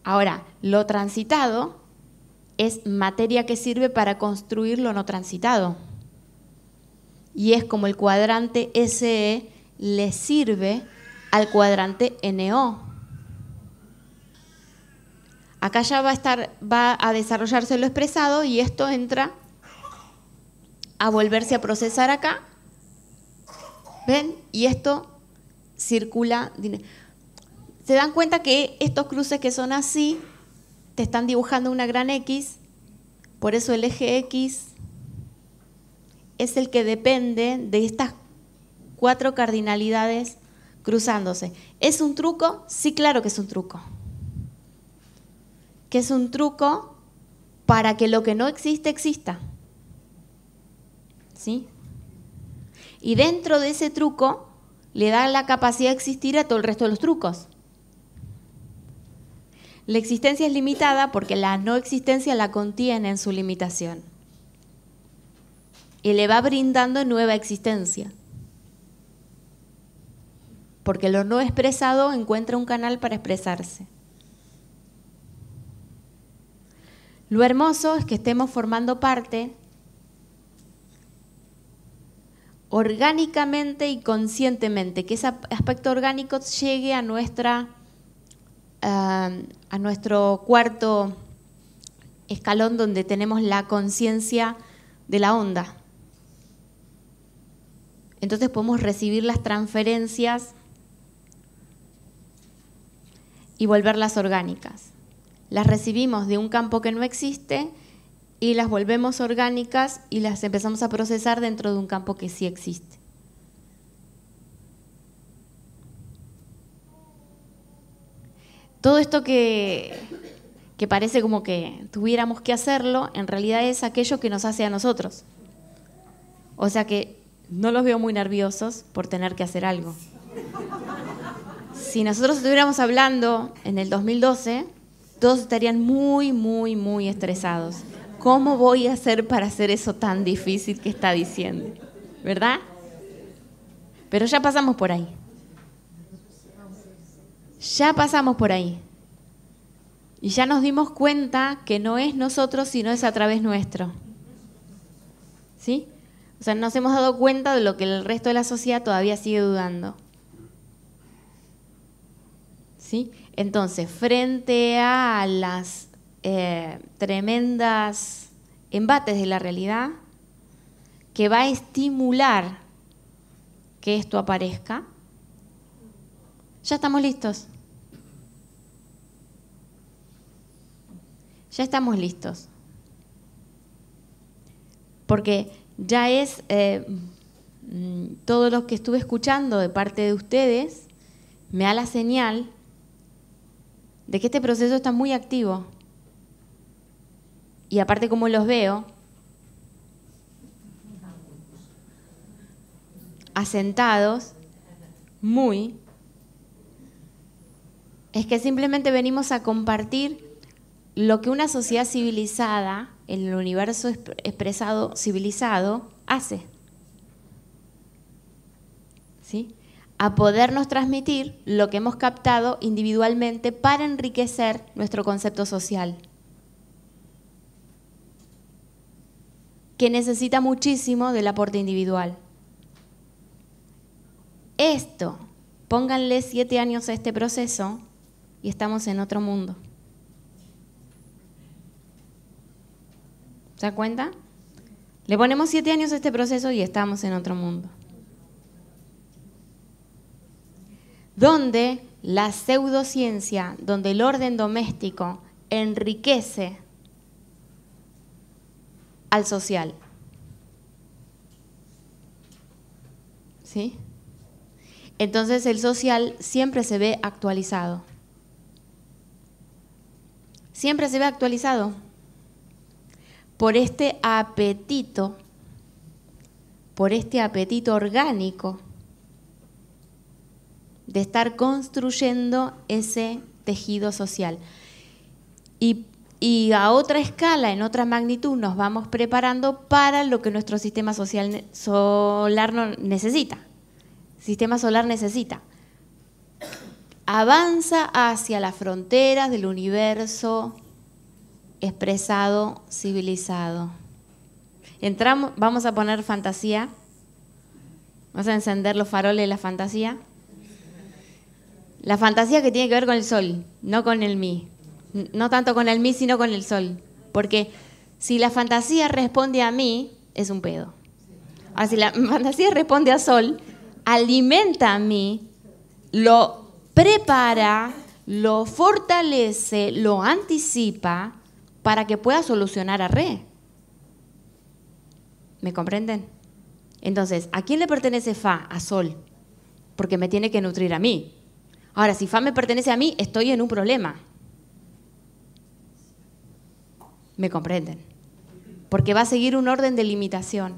Ahora, lo transitado es materia que sirve para construir lo no transitado. Y es como el cuadrante SE le sirve al cuadrante NO. Acá ya va a desarrollarse lo expresado y esto entra a volverse a procesar acá. ¿Ven? Y esto circula. ¿Se dan cuenta que estos cruces que son así te están dibujando una gran X? Por eso el eje X es el que depende de estas 4 cardinalidades cruzándose. ¿Es un truco? Sí, claro que es un truco. Que es un truco para que lo que no existe, exista. ¿Sí? Y dentro de ese truco le da la capacidad de existir a todo el resto de los trucos. La existencia es limitada porque la no existencia la contiene en su limitación. Y le va brindando nueva existencia. Porque lo no expresado encuentra un canal para expresarse. Lo hermoso es que estemos formando parte orgánicamente y conscientemente, que ese aspecto orgánico llegue a nuestro cuarto escalón donde tenemos la conciencia de la onda. Entonces podemos recibir las transferencias y volverlas orgánicas. Las recibimos de un campo que no existe y las volvemos orgánicas y las empezamos a procesar dentro de un campo que sí existe. Todo esto que parece como que tuviéramos que hacerlo, en realidad es aquello que nos hace a nosotros. O sea que no los veo muy nerviosos por tener que hacer algo. Si nosotros estuviéramos hablando en el 2012, todos estarían muy, muy, muy estresados. ¿Cómo voy a hacer para hacer eso tan difícil que está diciendo? ¿Verdad? Pero ya pasamos por ahí. Ya pasamos por ahí. Y ya nos dimos cuenta que no es nosotros, sino es a través nuestro. ¿Sí? O sea, nos hemos dado cuenta de lo que el resto de la sociedad todavía sigue dudando. ¿Sí? Entonces, frente a las tremendas embates de la realidad, que va a estimular que esto aparezca, ya estamos listos. Ya estamos listos. Porque ya es todo lo que estuve escuchando de parte de ustedes, me da la señal de que este proceso está muy activo. Y aparte como los veo, asentados, es que simplemente venimos a compartir lo que una sociedad civilizada, en el universo expresado civilizado, hace. ¿Sí? A podernos transmitir lo que hemos captado individualmente para enriquecer nuestro concepto social, que necesita muchísimo del aporte individual. Esto, pónganle 7 años a este proceso y estamos en otro mundo. ¿Se da cuenta? Le ponemos 7 años a este proceso y estamos en otro mundo. Donde la pseudociencia, donde el orden doméstico enriquece al social. ¿Sí? Entonces el social siempre se ve actualizado. Siempre se ve actualizado por este apetito orgánico de estar construyendo ese tejido social. Y a otra escala, en otra magnitud, nos vamos preparando para lo que nuestro sistema solar necesita. Sistema solar necesita. Avanza hacia las fronteras del universo expresado, civilizado. Entramos, vamos a poner fantasía. Vamos a encender los faroles de la fantasía. La fantasía que tiene que ver con el sol, no con el mí. No tanto con el mí, sino con el sol. Porque si la fantasía responde a mí, es un pedo. Ahora, si la fantasía responde a sol, alimenta a mí, lo prepara, lo fortalece, lo anticipa para que pueda solucionar a Re. ¿Me comprenden? Entonces, ¿a quién le pertenece Fa? A Sol, porque me tiene que nutrir a mí. Ahora, si Fa me pertenece a mí, estoy en un problema. ¿Me comprenden? Porque va a seguir un orden de limitación.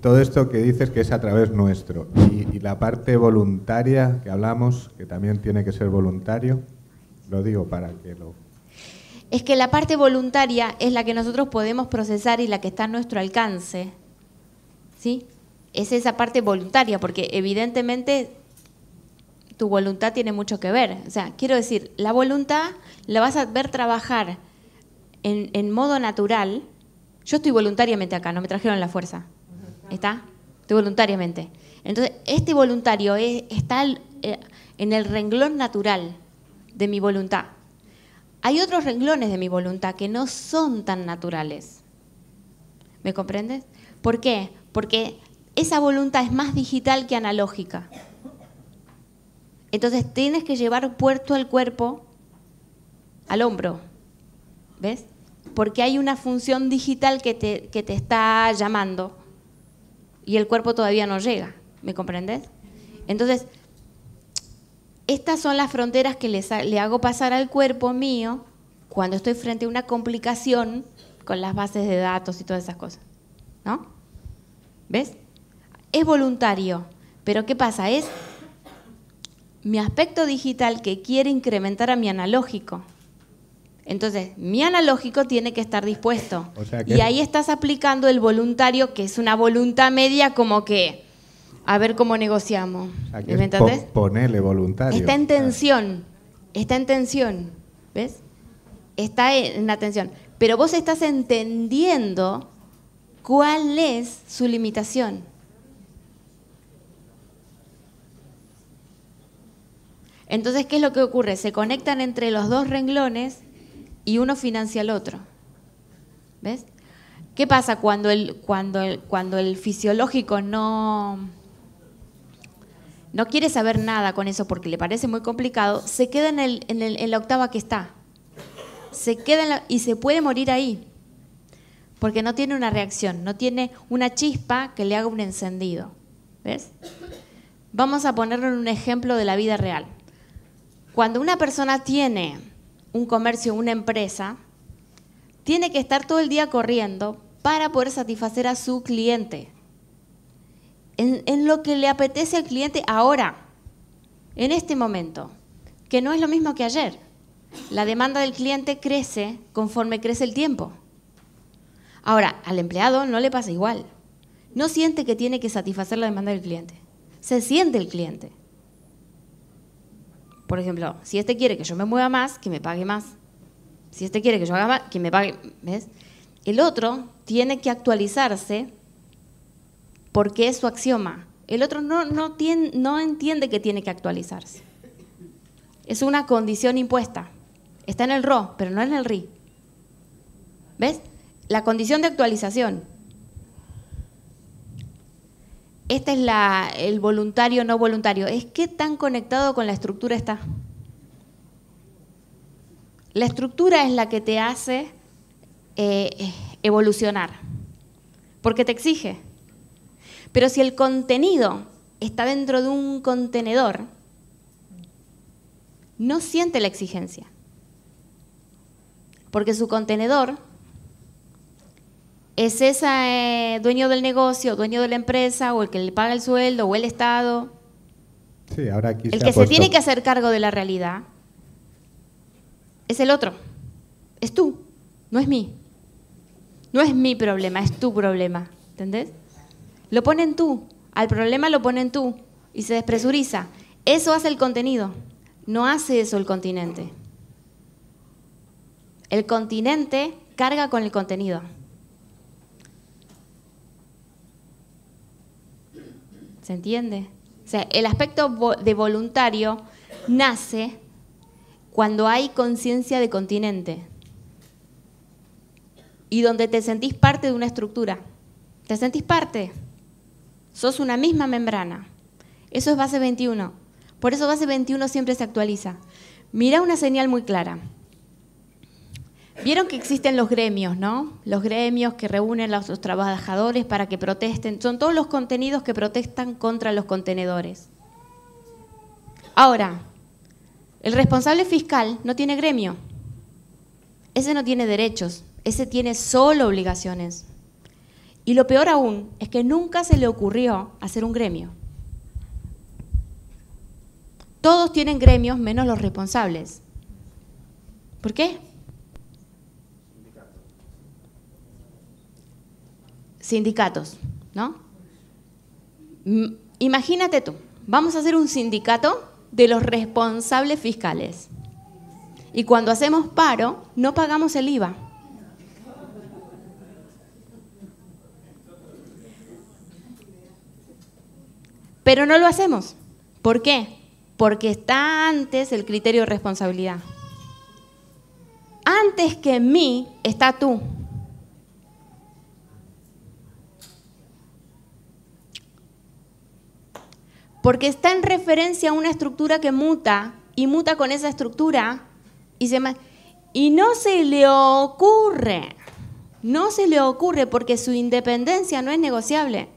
Todo esto que dices que es a través nuestro. Y la parte voluntaria que hablamos, que también tiene que ser voluntario, lo digo para que lo... Es que la parte voluntaria es la que nosotros podemos procesar y la que está a nuestro alcance. ¿Sí? Es esa parte voluntaria, porque evidentemente tu voluntad tiene mucho que ver. O sea, quiero decir, la voluntad la vas a ver trabajar en modo natural. Yo estoy voluntariamente acá, no me trajeron la fuerza. ¿Está? Estoy voluntariamente. Entonces, este voluntario está en el renglón natural de mi voluntad. Hay otros renglones de mi voluntad que no son tan naturales. ¿Me comprendes? ¿Por qué? Porque esa voluntad es más digital que analógica. Entonces tienes que llevar puesto el cuerpo al hombro. ¿Ves? Porque hay una función digital que te está llamando y el cuerpo todavía no llega. ¿Me comprendes? Entonces, estas son las fronteras que le hago pasar al cuerpo mío cuando estoy frente a una complicación con las bases de datos y todas esas cosas. ¿No? ¿Ves? Es voluntario, pero ¿qué pasa? Es mi aspecto digital que quiere incrementar a mi analógico. Entonces, mi analógico tiene que estar dispuesto. O sea que... Y ahí estás aplicando el voluntario, que es una voluntad media como que, a ver cómo negociamos. O sea que ¿Me entendés? Ponele voluntario. Está en tensión, ¿ves? Está en la tensión. Pero vos estás entendiendo cuál es su limitación. Entonces, ¿qué es lo que ocurre? Se conectan entre los dos renglones y uno financia al otro. ¿Ves? ¿Qué pasa cuando el fisiológico no quiere saber nada con eso porque le parece muy complicado? Se queda en la octava que está. Se queda y se puede morir ahí. Porque no tiene una reacción, no tiene una chispa que le haga un encendido. ¿Ves? Vamos a ponerlo en un ejemplo de la vida real. Cuando una persona tiene un comercio, una empresa, tiene que estar todo el día corriendo para poder satisfacer a su cliente. En lo que le apetece al cliente ahora, en este momento, que no es lo mismo que ayer. La demanda del cliente crece conforme crece el tiempo. Ahora, al empleado no le pasa igual. No siente que tiene que satisfacer la demanda del cliente. Se siente el cliente. Por ejemplo, si este quiere que yo me mueva más, que me pague más. Si este quiere que yo haga más, que me pague. ¿Ves? El otro tiene que actualizarse porque es su axioma. El otro no entiende que tiene que actualizarse. Es una condición impuesta. Está en el RO, pero no en el RI. ¿Ves? La condición de actualización. Este es el voluntario no voluntario. Es qué tan conectado con la estructura está. La estructura es la que te hace evolucionar, porque te exige. Pero si el contenido está dentro de un contenedor, no siente la exigencia, porque su contenedor es ese dueño del negocio, dueño de la empresa, o el que le paga el sueldo, o el Estado. Sí, ahora aquí El que se tiene que hacer cargo de la realidad es el otro. Es tú, no es mí. No es mi problema, es tu problema. ¿Entendés? Lo ponen tú. Al problema lo ponen tú. Y se despresuriza. Eso hace el contenido. No hace eso el continente. El continente carga con el contenido. ¿Se entiende? O sea, el aspecto de voluntario nace cuando hay conciencia de continente y donde te sentís parte de una estructura. Te sentís parte. Sos una misma membrana. Eso es base 21. Por eso base 21 siempre se actualiza. Mira una señal muy clara. Vieron que existen los gremios, ¿no? Los gremios que reúnen a los trabajadores para que protesten. Son todos los contenidos que protestan contra los contenedores. Ahora, el responsable fiscal no tiene gremio. Ese no tiene derechos. Ese tiene solo obligaciones. Y lo peor aún es que nunca se le ocurrió hacer un gremio. Todos tienen gremios menos los responsables. ¿Por qué? Sindicatos, ¿no? Imagínate tú, vamos a hacer un sindicato de los responsables fiscales. Y cuando hacemos paro, no pagamos el IVA. Pero no lo hacemos. ¿Por qué? Porque está antes el criterio de responsabilidad. Antes que en mí está tú. Porque está en referencia a una estructura que muta y muta con esa estructura y no se le ocurre porque su independencia no es negociable.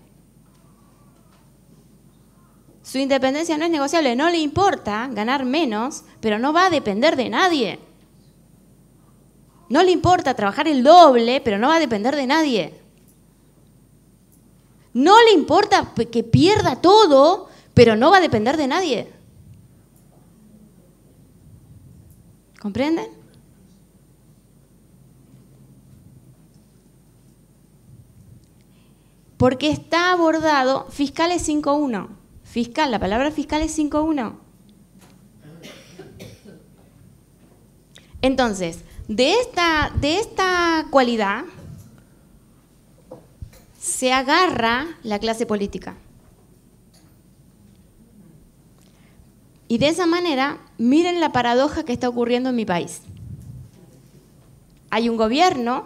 Su independencia no es negociable, no le importa ganar menos, pero no va a depender de nadie. No le importa trabajar el doble, pero no va a depender de nadie. No le importa que pierda todo, pero no va a depender de nadie. ¿Comprenden? Porque está abordado, fiscal es 5.1. Fiscal, la palabra fiscal es 5.1. Entonces, de esta cualidad se agarra la clase política. Y de esa manera, miren la paradoja que está ocurriendo en mi país. Hay un gobierno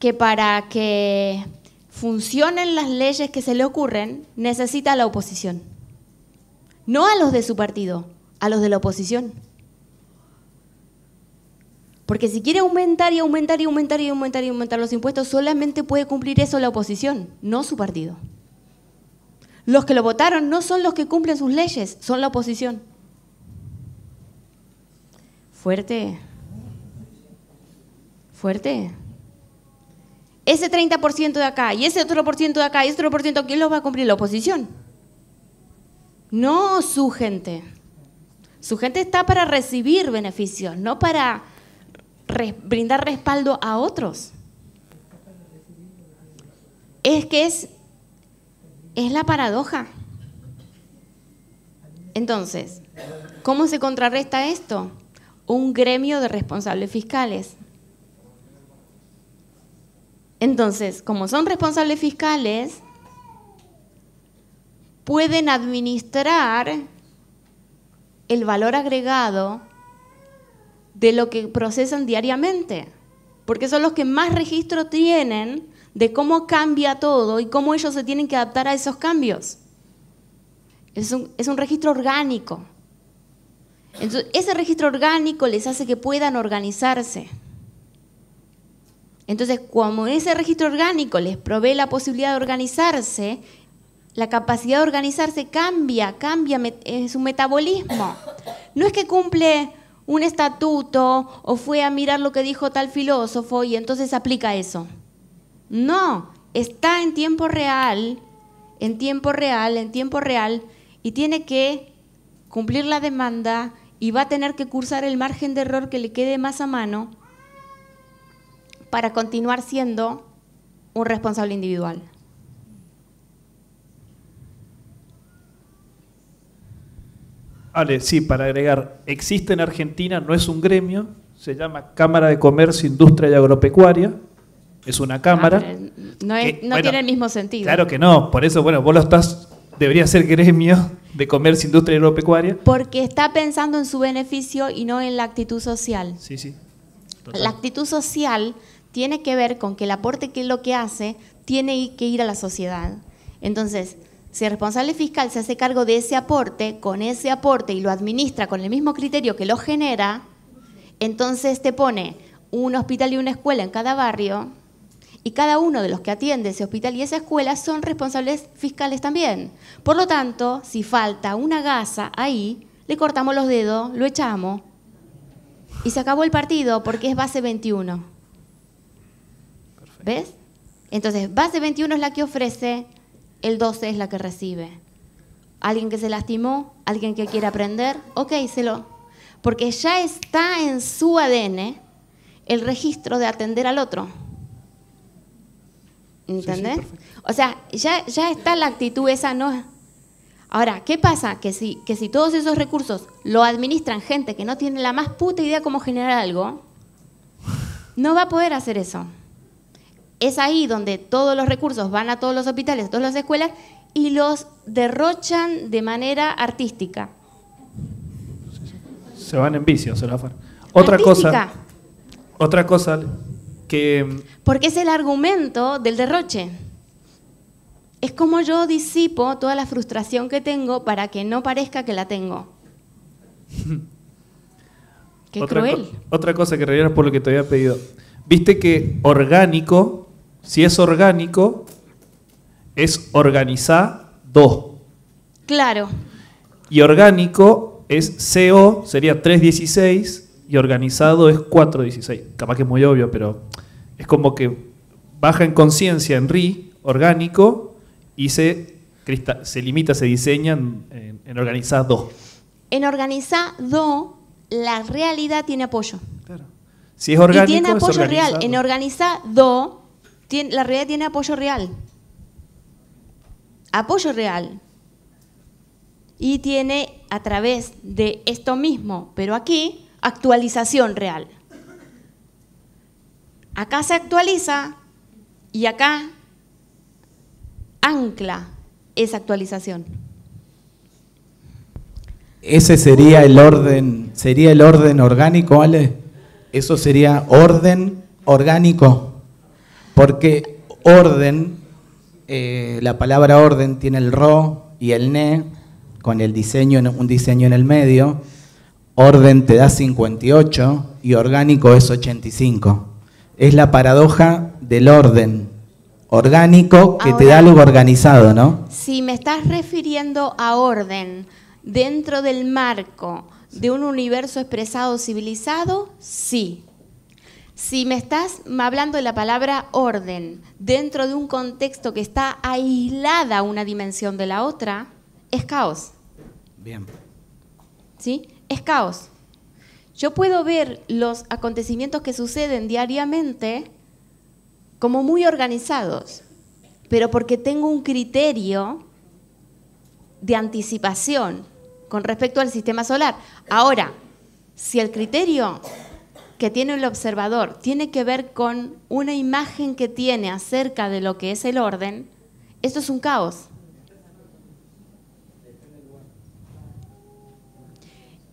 que para que funcionen las leyes que se le ocurren, necesita a la oposición. No a los de su partido, a los de la oposición. Porque si quiere aumentar y aumentar y aumentar y aumentar y aumentar los impuestos, solamente puede cumplir eso la oposición, no su partido. Los que lo votaron no son los que cumplen sus leyes, son la oposición. Fuerte. Fuerte. Ese 30% de acá y ese otro por ciento de acá y ese otro por ciento, ¿quién lo va a cumplir? La oposición. No su gente. Su gente está para recibir beneficios, no para brindar respaldo a otros. Es que es la paradoja. Entonces, ¿cómo se contrarresta esto? Un gremio de responsables fiscales. Entonces, como son responsables fiscales, pueden administrar el valor agregado de lo que procesan diariamente, porque son los que más registro tienen de cómo cambia todo y cómo ellos se tienen que adaptar a esos cambios. Es un registro orgánico. Entonces, ese registro orgánico les hace que puedan organizarse. Entonces, como ese registro orgánico les provee la posibilidad de organizarse, la capacidad de organizarse cambia su metabolismo. No es que cumple un estatuto o fue a mirar lo que dijo tal filósofo y entonces aplica eso. No, está en tiempo real, y tiene que cumplir la demanda y va a tener que cursar el margen de error que le quede más a mano para continuar siendo un responsable individual. Ale, sí, para agregar, existe en Argentina, no es un gremio, se llama Cámara de Comercio, Industria y Agropecuaria, es una cámara. No bueno, tiene el mismo sentido. Claro que no, por eso, bueno, vos lo estás, debería ser gremio de Comercio, Industria y Agropecuaria. Porque está pensando en su beneficio y no en la actitud social. Sí, sí. Total. La actitud social tiene que ver con que el aporte que es lo que hace tiene que ir a la sociedad. Entonces, si el responsable fiscal se hace cargo de ese aporte, con ese aporte y lo administra con el mismo criterio que lo genera, entonces te pone un hospital y una escuela en cada barrio y cada uno de los que atiende ese hospital y esa escuela son responsables fiscales también. Por lo tanto, si falta una gasa ahí, le cortamos los dedos, lo echamos y se acabó el partido porque es base 21. ¿Ves? Entonces, base 21 es la que ofrece, el 12 es la que recibe. Alguien que se lastimó, alguien que quiere aprender, ok, porque ya está en su ADN el registro de atender al otro. ¿Entendés? Sí, o sea, ya está la actitud esa, ¿no? Ahora, ¿qué pasa? Que si todos esos recursos lo administran gente que no tiene la más puta idea cómo generar algo, no va a poder hacer eso. Es ahí donde todos los recursos van a todos los hospitales, a todas las escuelas y los derrochan de manera artística. Se van en vicio, se la van. Artística. Otra cosa que... Porque es el argumento del derroche. Es como yo disipo toda la frustración que tengo para que no parezca que la tengo. Qué cruel. Otra cosa que rellenas por lo que te había pedido. Viste que orgánico, si es orgánico, es organizado. Claro. Y orgánico es CO, sería 316, y organizado es 416. Capaz que es muy obvio, pero es como que baja en conciencia en RI, orgánico, y se limita, se diseña en organizado. En organizado, la realidad tiene apoyo. Claro. Si es orgánico, y tiene apoyo es real. En organizado, la realidad tiene apoyo real. Apoyo real. Y tiene, a través de esto mismo, pero aquí, actualización real. Acá se actualiza y acá ancla esa actualización. Ese sería el orden orgánico, ¿vale? Eso sería orden orgánico, porque orden, la palabra orden tiene el ro y el ne, con el diseño, un diseño en el medio. Orden te da 58 y orgánico es 85. Es la paradoja del orden orgánico que te da algo organizado, ¿no? Si me estás refiriendo a orden dentro del marco de un universo expresado civilizado, sí. Si me estás hablando de la palabra orden dentro de un contexto que está aislada una dimensión de la otra, es caos. Bien. ¿Sí? Es caos. Yo puedo ver los acontecimientos que suceden diariamente como muy organizados, pero porque tengo un criterio de anticipación con respecto al sistema solar. Ahora, si el criterio que tiene el observador tiene que ver con una imagen que tiene acerca de lo que es el orden, esto es un caos.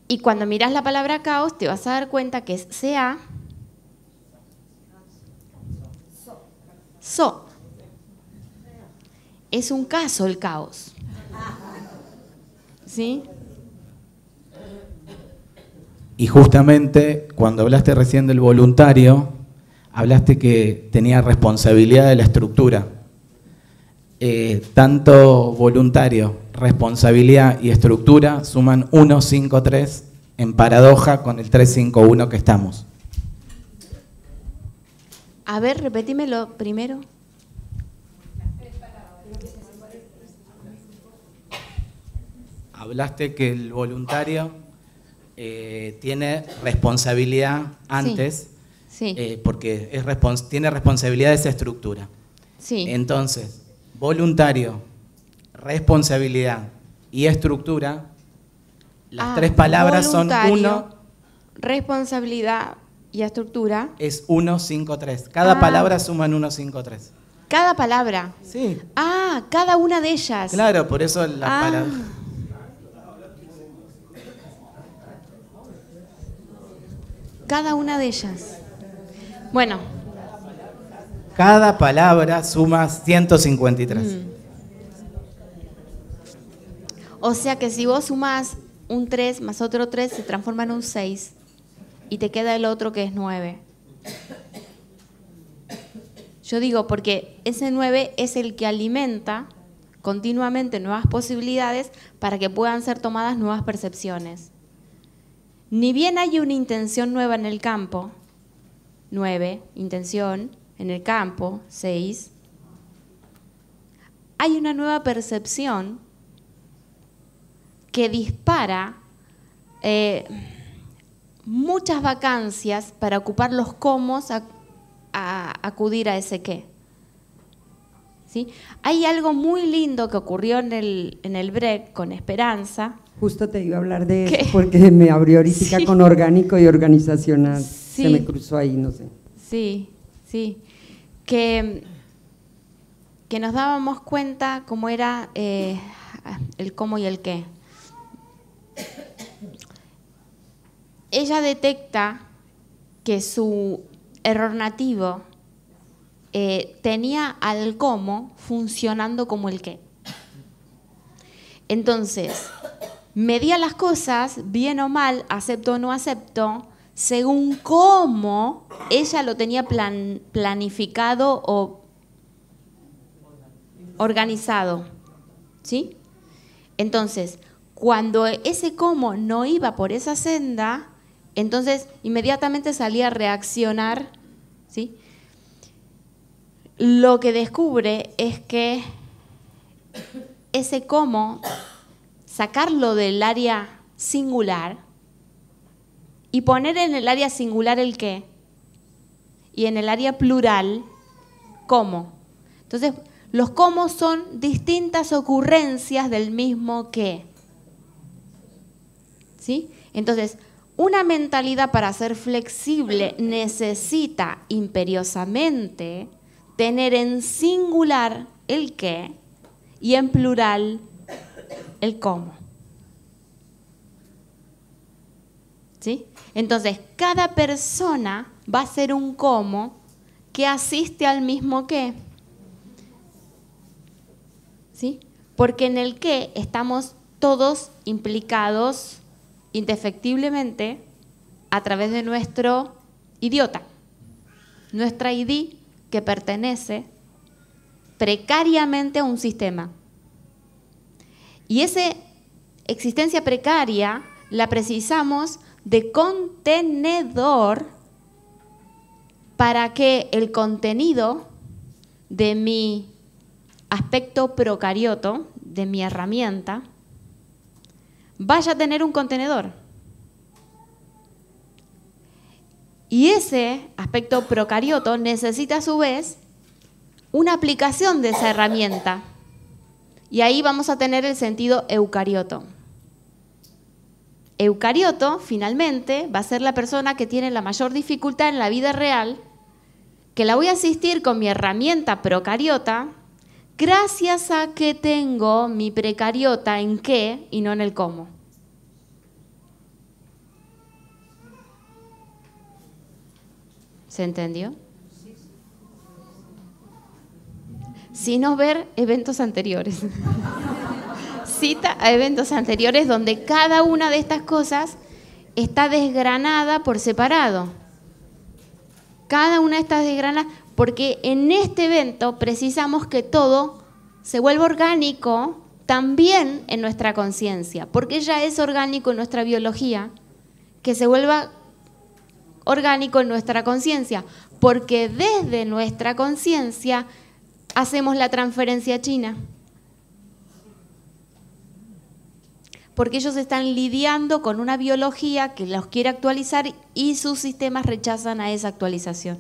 Y cuando miras la palabra caos, te vas a dar cuenta que es CA, SO. Es un caso el caos. ¿Sí? Y justamente cuando hablaste recién del voluntario, hablaste que tenía responsabilidad de la estructura. Tanto voluntario, responsabilidad y estructura suman 1, 5, 3 en paradoja con el 3, 5, 1 que estamos. A ver, repetímelo primero. hablaste que el voluntario tiene responsabilidad antes, Sí. porque tiene responsabilidad de esa estructura. Sí. Entonces, voluntario, responsabilidad y estructura, las tres palabras son voluntario, uno, responsabilidad y estructura. es 1, 5, 3. Cada palabra suman 1, 5, 3. Cada palabra. Sí, Cada una de ellas. claro, por eso la palabra. Cada una de ellas. Bueno. Cada palabra suma 153. O sea que si vos sumás un 3 más otro 3, se transforma en un 6. Y te queda el otro que es 9. Yo digo, porque ese 9 es el que alimenta continuamente nuevas posibilidades para que puedan ser tomadas nuevas percepciones. Ni bien hay una intención nueva en el campo, 9, intención, en el campo, 6, hay una nueva percepción que dispara muchas vacancias para ocupar los cómo a acudir a ese qué. ¿Sí? Hay algo muy lindo que ocurrió en el break con Esperanza. Justo te iba a hablar de ¿Qué? eso porque me abrió ahorita Sí. con orgánico y organizacional. Sí. Se me cruzó ahí, no sé. Sí, sí. Que nos dábamos cuenta cómo era el cómo y el qué. Ella detecta que su error nativo tenía al cómo funcionando como el qué. Entonces, medía las cosas, bien o mal, acepto o no acepto, según cómo ella lo tenía planificado o organizado. ¿Sí? Entonces, cuando ese cómo no iba por esa senda, entonces inmediatamente salía a reaccionar. ¿Sí? Lo que descubre es que ese cómo, sacarlo del área singular y poner en el área singular el qué, y en el área plural, cómo. Entonces, los cómo son distintas ocurrencias del mismo qué. ¿Sí? Entonces, una mentalidad para ser flexible necesita imperiosamente tener en singular el qué y en plural el cómo. ¿Sí? Entonces, cada persona va a ser un cómo que asiste al mismo qué. ¿Sí? Porque en el qué estamos todos implicados indefectiblemente a través de nuestro idiota, nuestra ID que pertenece precariamente a un sistema. Y esa existencia precaria la precisamos de contenedor para que el contenido de mi aspecto procarioto, de mi herramienta, vaya a tener un contenedor. Y ese aspecto procarioto necesita a su vez una aplicación de esa herramienta. Y ahí vamos a tener el sentido eucarioto. Eucarioto, finalmente, va a ser la persona que tiene la mayor dificultad en la vida real, que la voy a asistir con mi herramienta procariota, gracias a que tengo mi precariota en qué y no en el cómo. ¿Se entendió? Si no, ver eventos anteriores. Cita a eventos anteriores donde cada una de estas cosas está desgranada por separado. Cada una de estas desgranadas, porque en este evento precisamos que todo se vuelva orgánico también en nuestra conciencia, porque ya es orgánico en nuestra biología, que se vuelva orgánico en nuestra conciencia, porque desde nuestra conciencia hacemos la transferencia china. porque ellos están lidiando con una biología que los quiere actualizar y sus sistemas rechazan a esa actualización.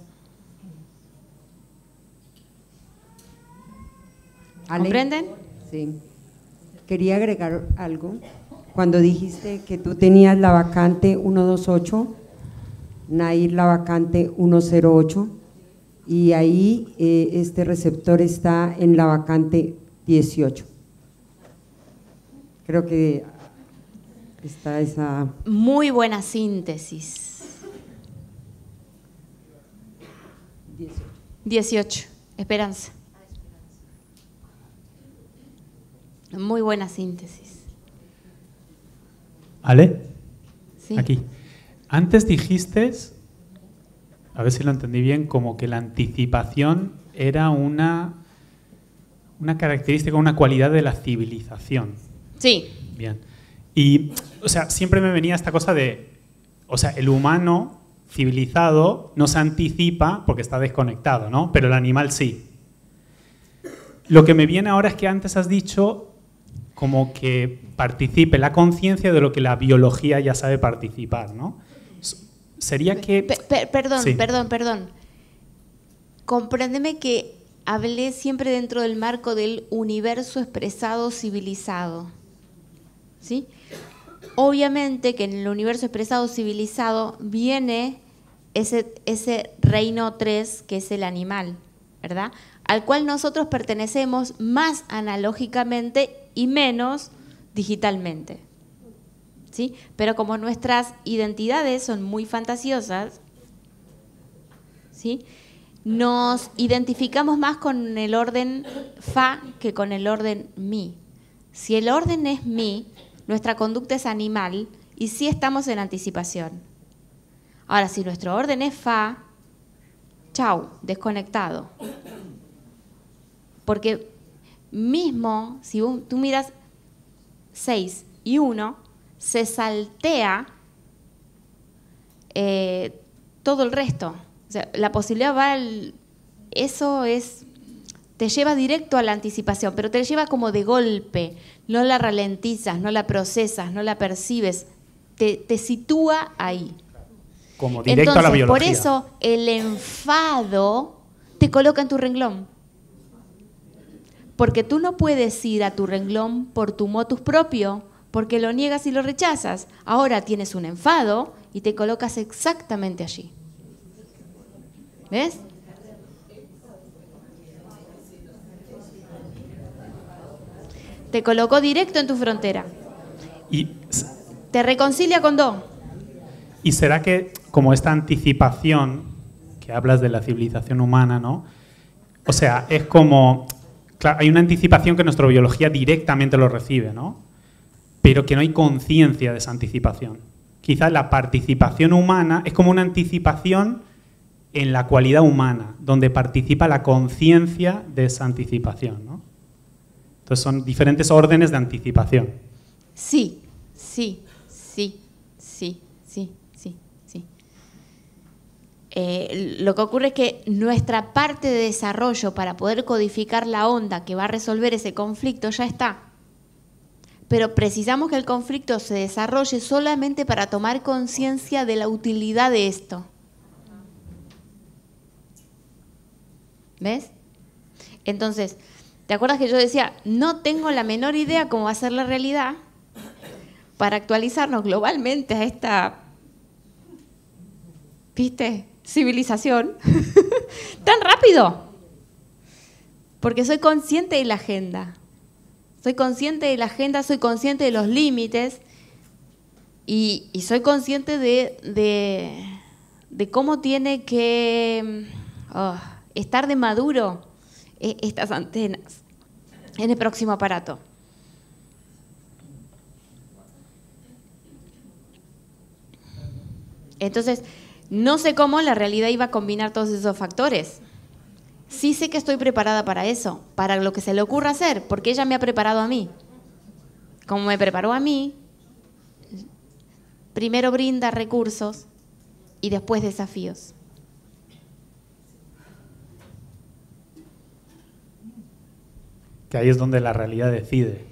Ale, ¿Comprenden? Sí. Quería agregar algo. Cuando dijiste que tú tenías la vacante 128, Nair la vacante 108, y ahí este receptor está en la vacante 18. Creo que está esa… Muy buena síntesis. 18. Esperanza. Muy buena síntesis. ¿Ale? Sí. Aquí. Antes dijiste, a ver si lo entendí bien, como que la anticipación era una característica, una cualidad de la civilización. Sí. Bien. Y, o sea, siempre me venía esta cosa de, o sea, el humano civilizado no se anticipa porque está desconectado, ¿no? Pero el animal sí. Lo que me viene ahora es que antes has dicho como que participe la conciencia de lo que la biología ya sabe participar, ¿no? Sería que… Perdón, Sí. perdón. Compréndeme que hablé siempre dentro del marco del universo expresado civilizado. ¿Sí? Obviamente que en el universo expresado civilizado viene ese reino 3 que es el animal, ¿verdad? Al cual nosotros pertenecemos más analógicamente y menos digitalmente. ¿Sí? Pero como nuestras identidades son muy fantasiosas, ¿sí? Nos identificamos más con el orden fa que con el orden mi. Si el orden es mi, nuestra conducta es animal y sí estamos en anticipación. Ahora, si nuestro orden es fa, chau, desconectado. Porque mismo, si tú miras 6 y 1, se saltea todo el resto. O sea, la posibilidad va eso te lleva directo a la anticipación, pero te lleva como de golpe, no la ralentizas, no la procesas, no la percibes, te sitúa ahí. Como directo Entonces, a la biología. por eso el enfado te coloca en tu renglón. Porque tú no puedes ir a tu renglón por tu motus propio, porque lo niegas y lo rechazas. Ahora tienes un enfado y te colocas exactamente allí. ¿Ves? Te colocó directo en tu frontera. Y, Te reconcilia con Do. ¿Y será que como esta anticipación que hablas de la civilización humana, ¿no? O sea, es como… Claro, hay una anticipación que nuestra biología directamente lo recibe, ¿no? Pero que no hay conciencia de esa anticipación. Quizás la participación humana es como una anticipación en la cualidad humana, donde participa la conciencia de esa anticipación, ¿no? Entonces son diferentes órdenes de anticipación. Sí. Lo que ocurre es que nuestra parte de desarrollo para poder codificar la onda que va a resolver ese conflicto ya está. Pero precisamos que el conflicto se desarrolle solamente para tomar conciencia de la utilidad de esto. ¿Ves? Entonces, ¿te acuerdas que yo decía, no tengo la menor idea cómo va a ser la realidad para actualizarnos globalmente a esta, ¿viste?, civilización tan rápido? Porque soy consciente de la agenda. Soy consciente de la agenda, soy consciente de los límites y soy consciente de cómo tiene que estar de maduro estas antenas en el próximo aparato. Entonces, no sé cómo la realidad iba a combinar todos esos factores. Sí sé que estoy preparada para eso, para lo que se le ocurra hacer, porque ella me ha preparado a mí. Como me preparó a mí, primero brinda recursos y después desafíos. Que ahí es donde la realidad decide.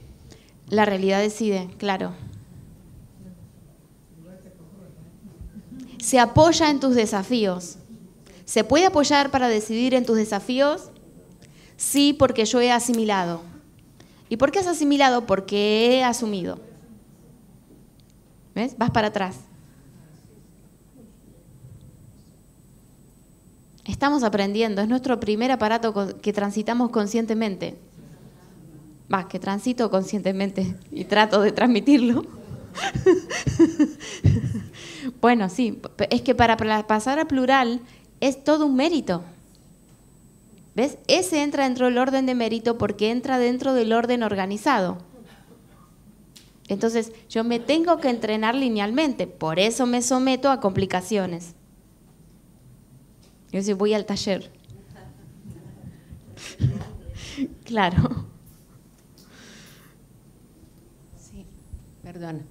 La realidad decide, claro. se apoya en tus desafíos. ¿Se puede apoyar para decidir en tus desafíos? Sí, porque yo he asimilado. ¿Y por qué has asimilado? Porque he asumido. ¿Ves? Vas para atrás. Estamos aprendiendo, es nuestro primer aparato que transitamos conscientemente. Que transito conscientemente y trato de transmitirlo. Bueno, sí, es que para pasar a plural es todo un mérito. ¿Ves? Ese entra dentro del orden de mérito porque entra dentro del orden organizado. Entonces, yo me tengo que entrenar linealmente, por eso me someto a complicaciones. Yo sí voy al taller. Claro. Sí, perdona.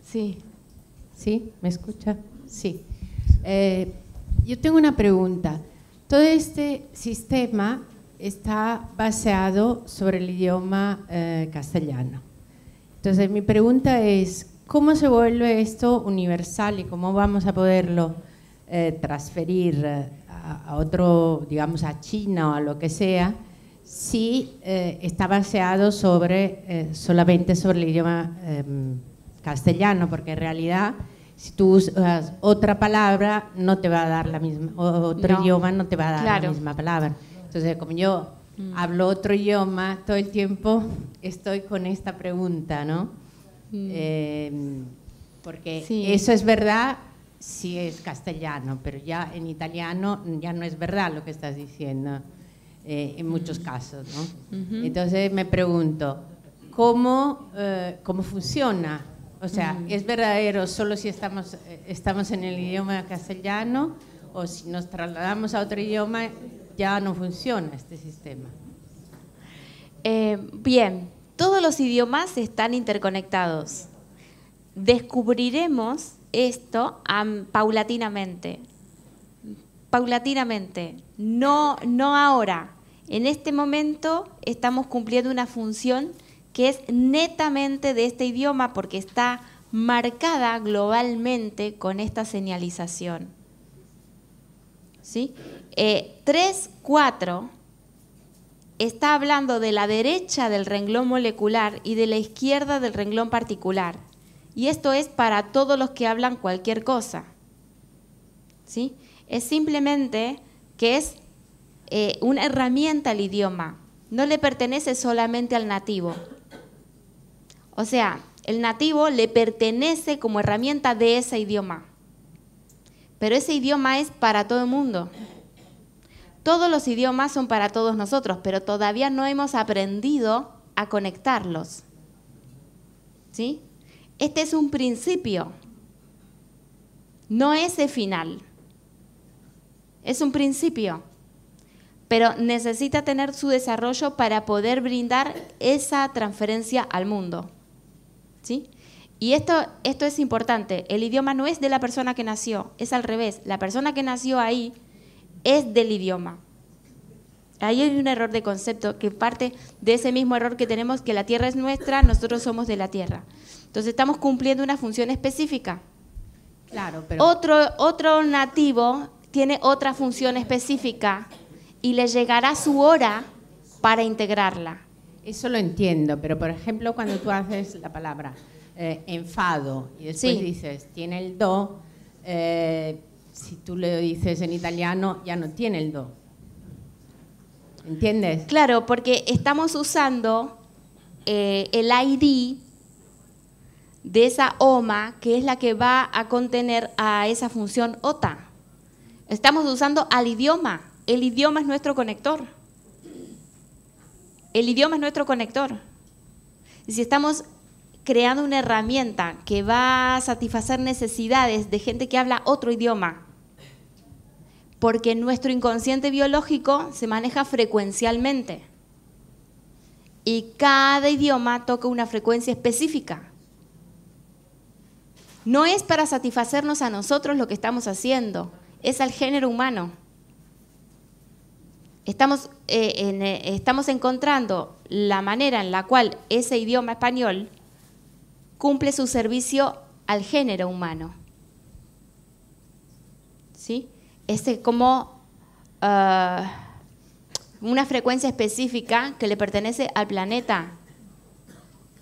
Sí. ¿Sí? ¿Me escucha? Sí. Yo tengo una pregunta. Todo este sistema está basado sobre el idioma castellano. Entonces, mi pregunta es, ¿cómo se vuelve esto universal y cómo vamos a poderlo transferir a otro, digamos, a China o a lo que sea, si está baseado solamente sobre el idioma castellano? Porque en realidad, si tú usas otra palabra, no te va a dar la misma, otro idioma no te va a dar la misma palabra. Entonces, como yo hablo otro idioma, todo el tiempo estoy con esta pregunta, ¿no? Porque eso es verdad si es castellano, pero ya en italiano ya no es verdad lo que estás diciendo, en muchos casos, ¿no? Entonces me pregunto, ¿cómo funciona? O sea, ¿es verdadero solo si estamos en el idioma castellano, o si nos trasladamos a otro idioma ya no funciona este sistema? Bien, todos los idiomas están interconectados. Descubriremos esto paulatinamente. Paulatinamente, no ahora. En este momento estamos cumpliendo una función que es netamente de este idioma porque está marcada globalmente con esta señalización. ¿Sí? 3-4 está hablando de la derecha del renglón molecular y de la izquierda del renglón particular. Y esto es para todos los que hablan cualquier cosa. ¿Sí? Es simplemente que es una herramienta al idioma. No le pertenece solamente al nativo. O sea, el nativo le pertenece como herramienta de ese idioma. Pero ese idioma es para todo el mundo. Todos los idiomas son para todos nosotros, pero todavía no hemos aprendido a conectarlos. ¿Sí? Este es un principio, no es el final. Es un principio, pero necesita tener su desarrollo para poder brindar esa transferencia al mundo. ¿Sí? Y esto es importante, el idioma no es de la persona que nació, es al revés, la persona que nació ahí es del idioma. Ahí hay un error de concepto que parte de ese mismo error que tenemos, que la tierra es nuestra, nosotros somos de la tierra. Entonces estamos cumpliendo una función específica. Claro, pero Otro nativo tiene otra función específica y le llegará su hora para integrarla. Eso lo entiendo, pero por ejemplo cuando tú haces la palabra enfado y después dices tiene el do, si tú le dices en italiano ya no tiene el do. ¿Entiendes? Claro, porque estamos usando el ID de esa OMA, que es la que va a contener a esa función OTA. Estamos usando al idioma. El idioma es nuestro conector. El idioma es nuestro conector. Y si estamos creando una herramienta que va a satisfacer necesidades de gente que habla otro idioma, porque nuestro inconsciente biológico se maneja frecuencialmente y cada idioma toca una frecuencia específica. No es para satisfacernos a nosotros lo que estamos haciendo, es al género humano. Estamos encontrando la manera en la cual ese idioma español cumple su servicio al género humano. ¿sí? Es como una frecuencia específica que le pertenece al planeta.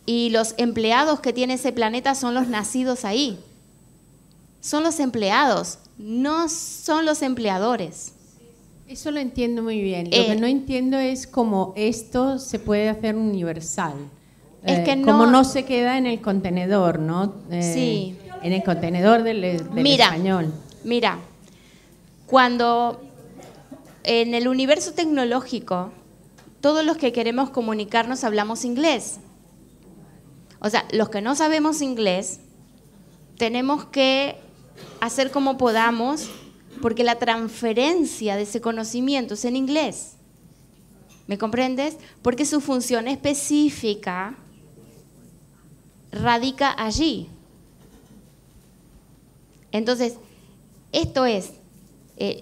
Y los empleados que tiene ese planeta son los nacidos ahí. Son los empleados, no son los empleadores. Eso lo entiendo muy bien. Lo que no entiendo es cómo esto se puede hacer universal. Es que como no se queda en el contenedor, ¿no? Sí. En el contenedor del español. Mira, cuando en el universo tecnológico, todos los que queremos comunicarnos hablamos inglés. O sea, los que no sabemos inglés, tenemos que hacer como podamos, porque la transferencia de ese conocimiento es en inglés. ¿Me comprendes? Porque su función específica radica allí. Entonces, esto es,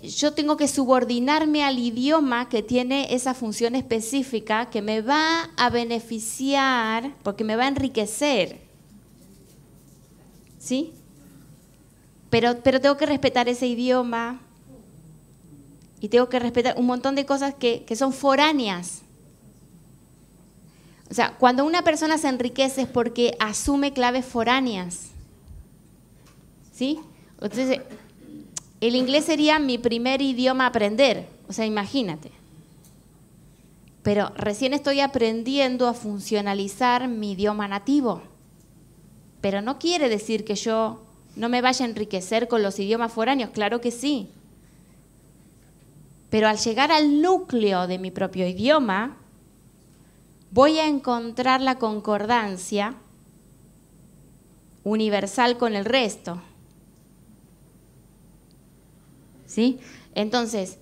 yo tengo que subordinarme al idioma que tiene esa función específica que me va a beneficiar, porque me va a enriquecer. ¿Sí? Pero tengo que respetar ese idioma y tengo que respetar un montón de cosas que son foráneas. O sea, cuando una persona se enriquece es porque asume claves foráneas. ¿Sí? Entonces, el inglés sería mi primer idioma a aprender. O sea, imagínate. Pero recién estoy aprendiendo a funcionalizar mi idioma nativo. Pero no quiere decir que yo no me vaya a enriquecer con los idiomas foráneos. Claro que sí. Pero al llegar al núcleo de mi propio idioma, voy a encontrar la concordancia universal con el resto. ¿Sí? Entonces,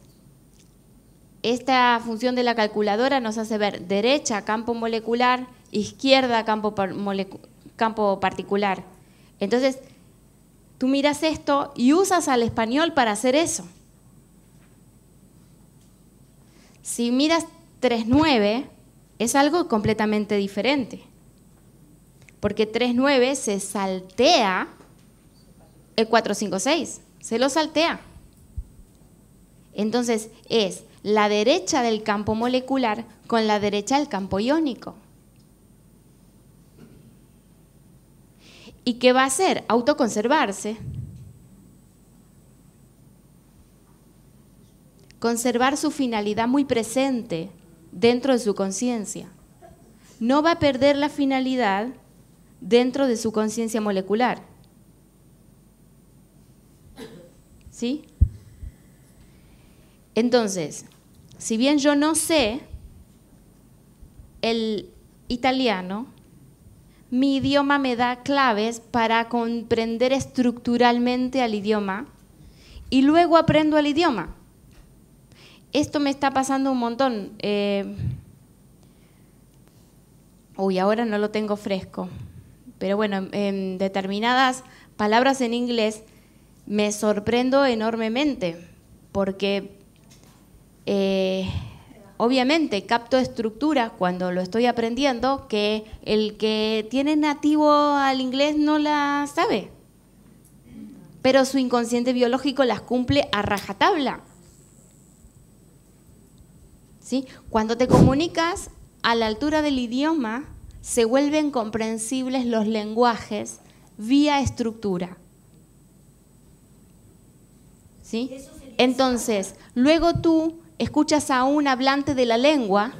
esta función de la calculadora nos hace ver derecha, campo molecular, izquierda, campo particular. Entonces, tú miras esto y usas al español para hacer eso. Si miras 3-9, es algo completamente diferente. Porque 3-9 se saltea el 4-5-6, se lo saltea. Entonces, es la derecha del campo molecular con la derecha del campo iónico. ¿Y qué va a hacer? Autoconservarse. Conservar su finalidad muy presente dentro de su conciencia. No va a perder la finalidad dentro de su conciencia molecular. ¿Sí? Entonces, si bien yo no sé el italiano, mi idioma me da claves para comprender estructuralmente al idioma y luego aprendo el idioma. Esto me está pasando un montón. Ahora no lo tengo fresco. Pero bueno, en determinadas palabras en inglés me sorprendo enormemente porque obviamente capto estructuras cuando lo estoy aprendiendo que el que tiene nativo al inglés no la sabe. Pero su inconsciente biológico las cumple a rajatabla. ¿Sí? Cuando te comunicas a la altura del idioma, se vuelven comprensibles los lenguajes vía estructura. ¿Sí? Entonces, luego tú escuchas a un hablante de la lengua,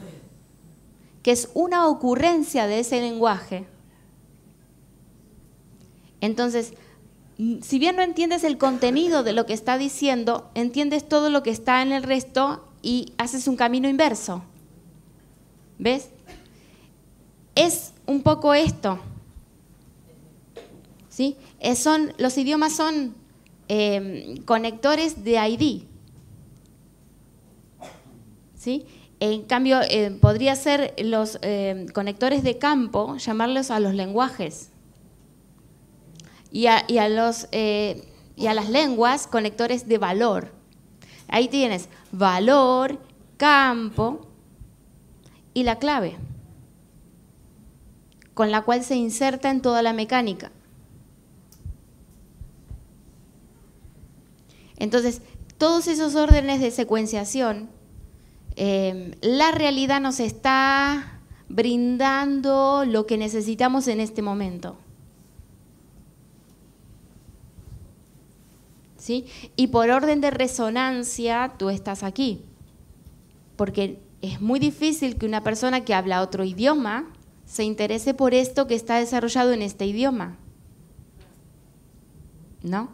que es una ocurrencia de ese lenguaje. Entonces, si bien no entiendes el contenido de lo que está diciendo, entiendes todo lo que está en el resto y haces un camino inverso. ¿Ves? Es un poco esto. ¿Sí? Los idiomas son conectores de ID. ¿Sí? En cambio, podría ser los conectores de campo, llamarlos a los lenguajes. Y a las lenguas, conectores de valor. Ahí tienes valor, campo y la clave, con la cual se inserta en toda la mecánica. Entonces, todos esos órdenes de secuenciación, la realidad nos está brindando lo que necesitamos en este momento. ¿Sí? Y por orden de resonancia, tú estás aquí. Porque es muy difícil que una persona que habla otro idioma se interese por esto que está desarrollado en este idioma, ¿no?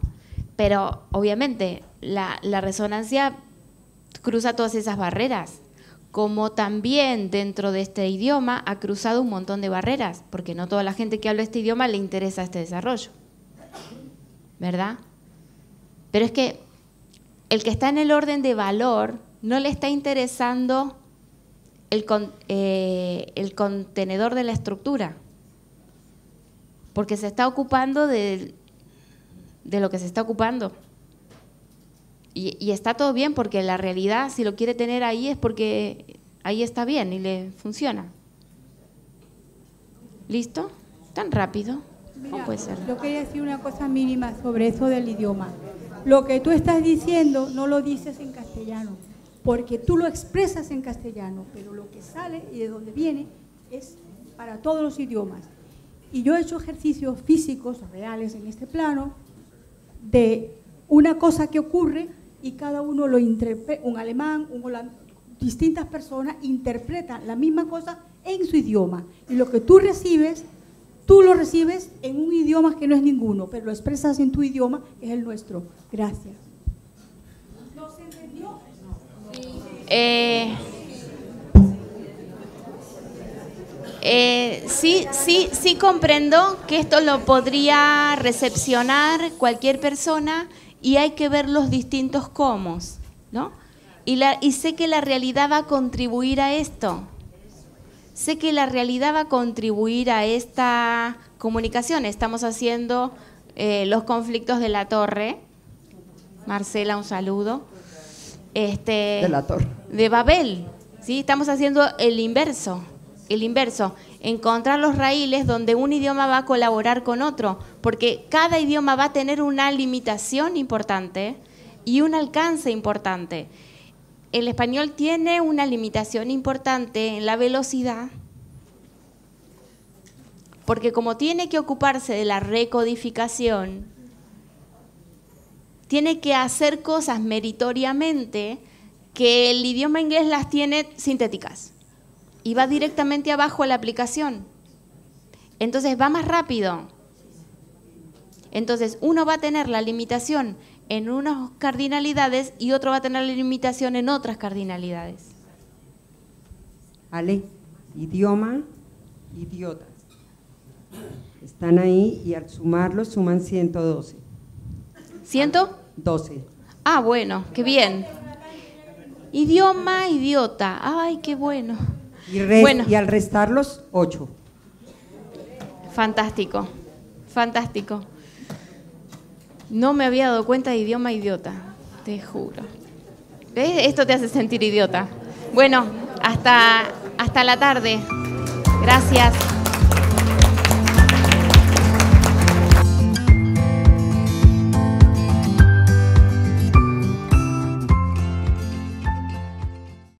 Pero obviamente la resonancia cruza todas esas barreras, como también dentro de este idioma ha cruzado un montón de barreras, porque no toda la gente que habla este idioma le interesa este desarrollo, ¿verdad? Pero es que el que está en el orden de valor no le está interesando el contenedor de la estructura, porque se está ocupando de lo que se está ocupando. Y está todo bien, porque la realidad, si lo quiere tener ahí, es porque ahí está bien y le funciona. ¿Listo? ¿Tan rápido? ¿Cómo puede ser? Yo quería decir una cosa mínima sobre eso del idioma. Lo que tú estás diciendo no lo dices en castellano, porque tú lo expresas en castellano, pero lo que sale y de donde viene es para todos los idiomas. Y yo he hecho ejercicios físicos reales en este plano de una cosa que ocurre y cada uno lo interpreta, un alemán, un holandés, distintas personas interpretan la misma cosa en su idioma. Y lo que tú recibes, tú lo recibes en un idioma que no es ninguno, pero lo expresas en tu idioma, que es el nuestro. Gracias. ¿No se entendió? Sí comprendo que esto lo podría recepcionar cualquier persona y hay que ver los distintos cómo, ¿no? Y sé que la realidad va a contribuir a esto. Sé que la realidad va a contribuir a esta comunicación. Estamos haciendo los conflictos de la torre. Marcela, un saludo. De la torre. De Babel, ¿sí? Estamos haciendo el inverso. Encontrar los raíles donde un idioma va a colaborar con otro, porque cada idioma va a tener una limitación importante y un alcance importante. El español tiene una limitación importante en la velocidad, porque como tiene que ocuparse de la recodificación, tiene que hacer cosas meritoriamente que el idioma inglés las tiene sintéticas. Y va directamente abajo a la aplicación. Entonces va más rápido. Entonces uno va a tener la limitación en unas cardinalidades y otro va a tener la limitación en otras cardinalidades. Ale, idioma, idiota. Están ahí y al sumarlos suman 112. ¿112? Ah, bueno, qué bien. Idioma, idiota. Ay, qué bueno. Y al restarlos, 8. Fantástico, fantástico. No me había dado cuenta de idioma idiota, te juro. ¿Ves? Esto te hace sentir idiota. Bueno, hasta la tarde. Gracias.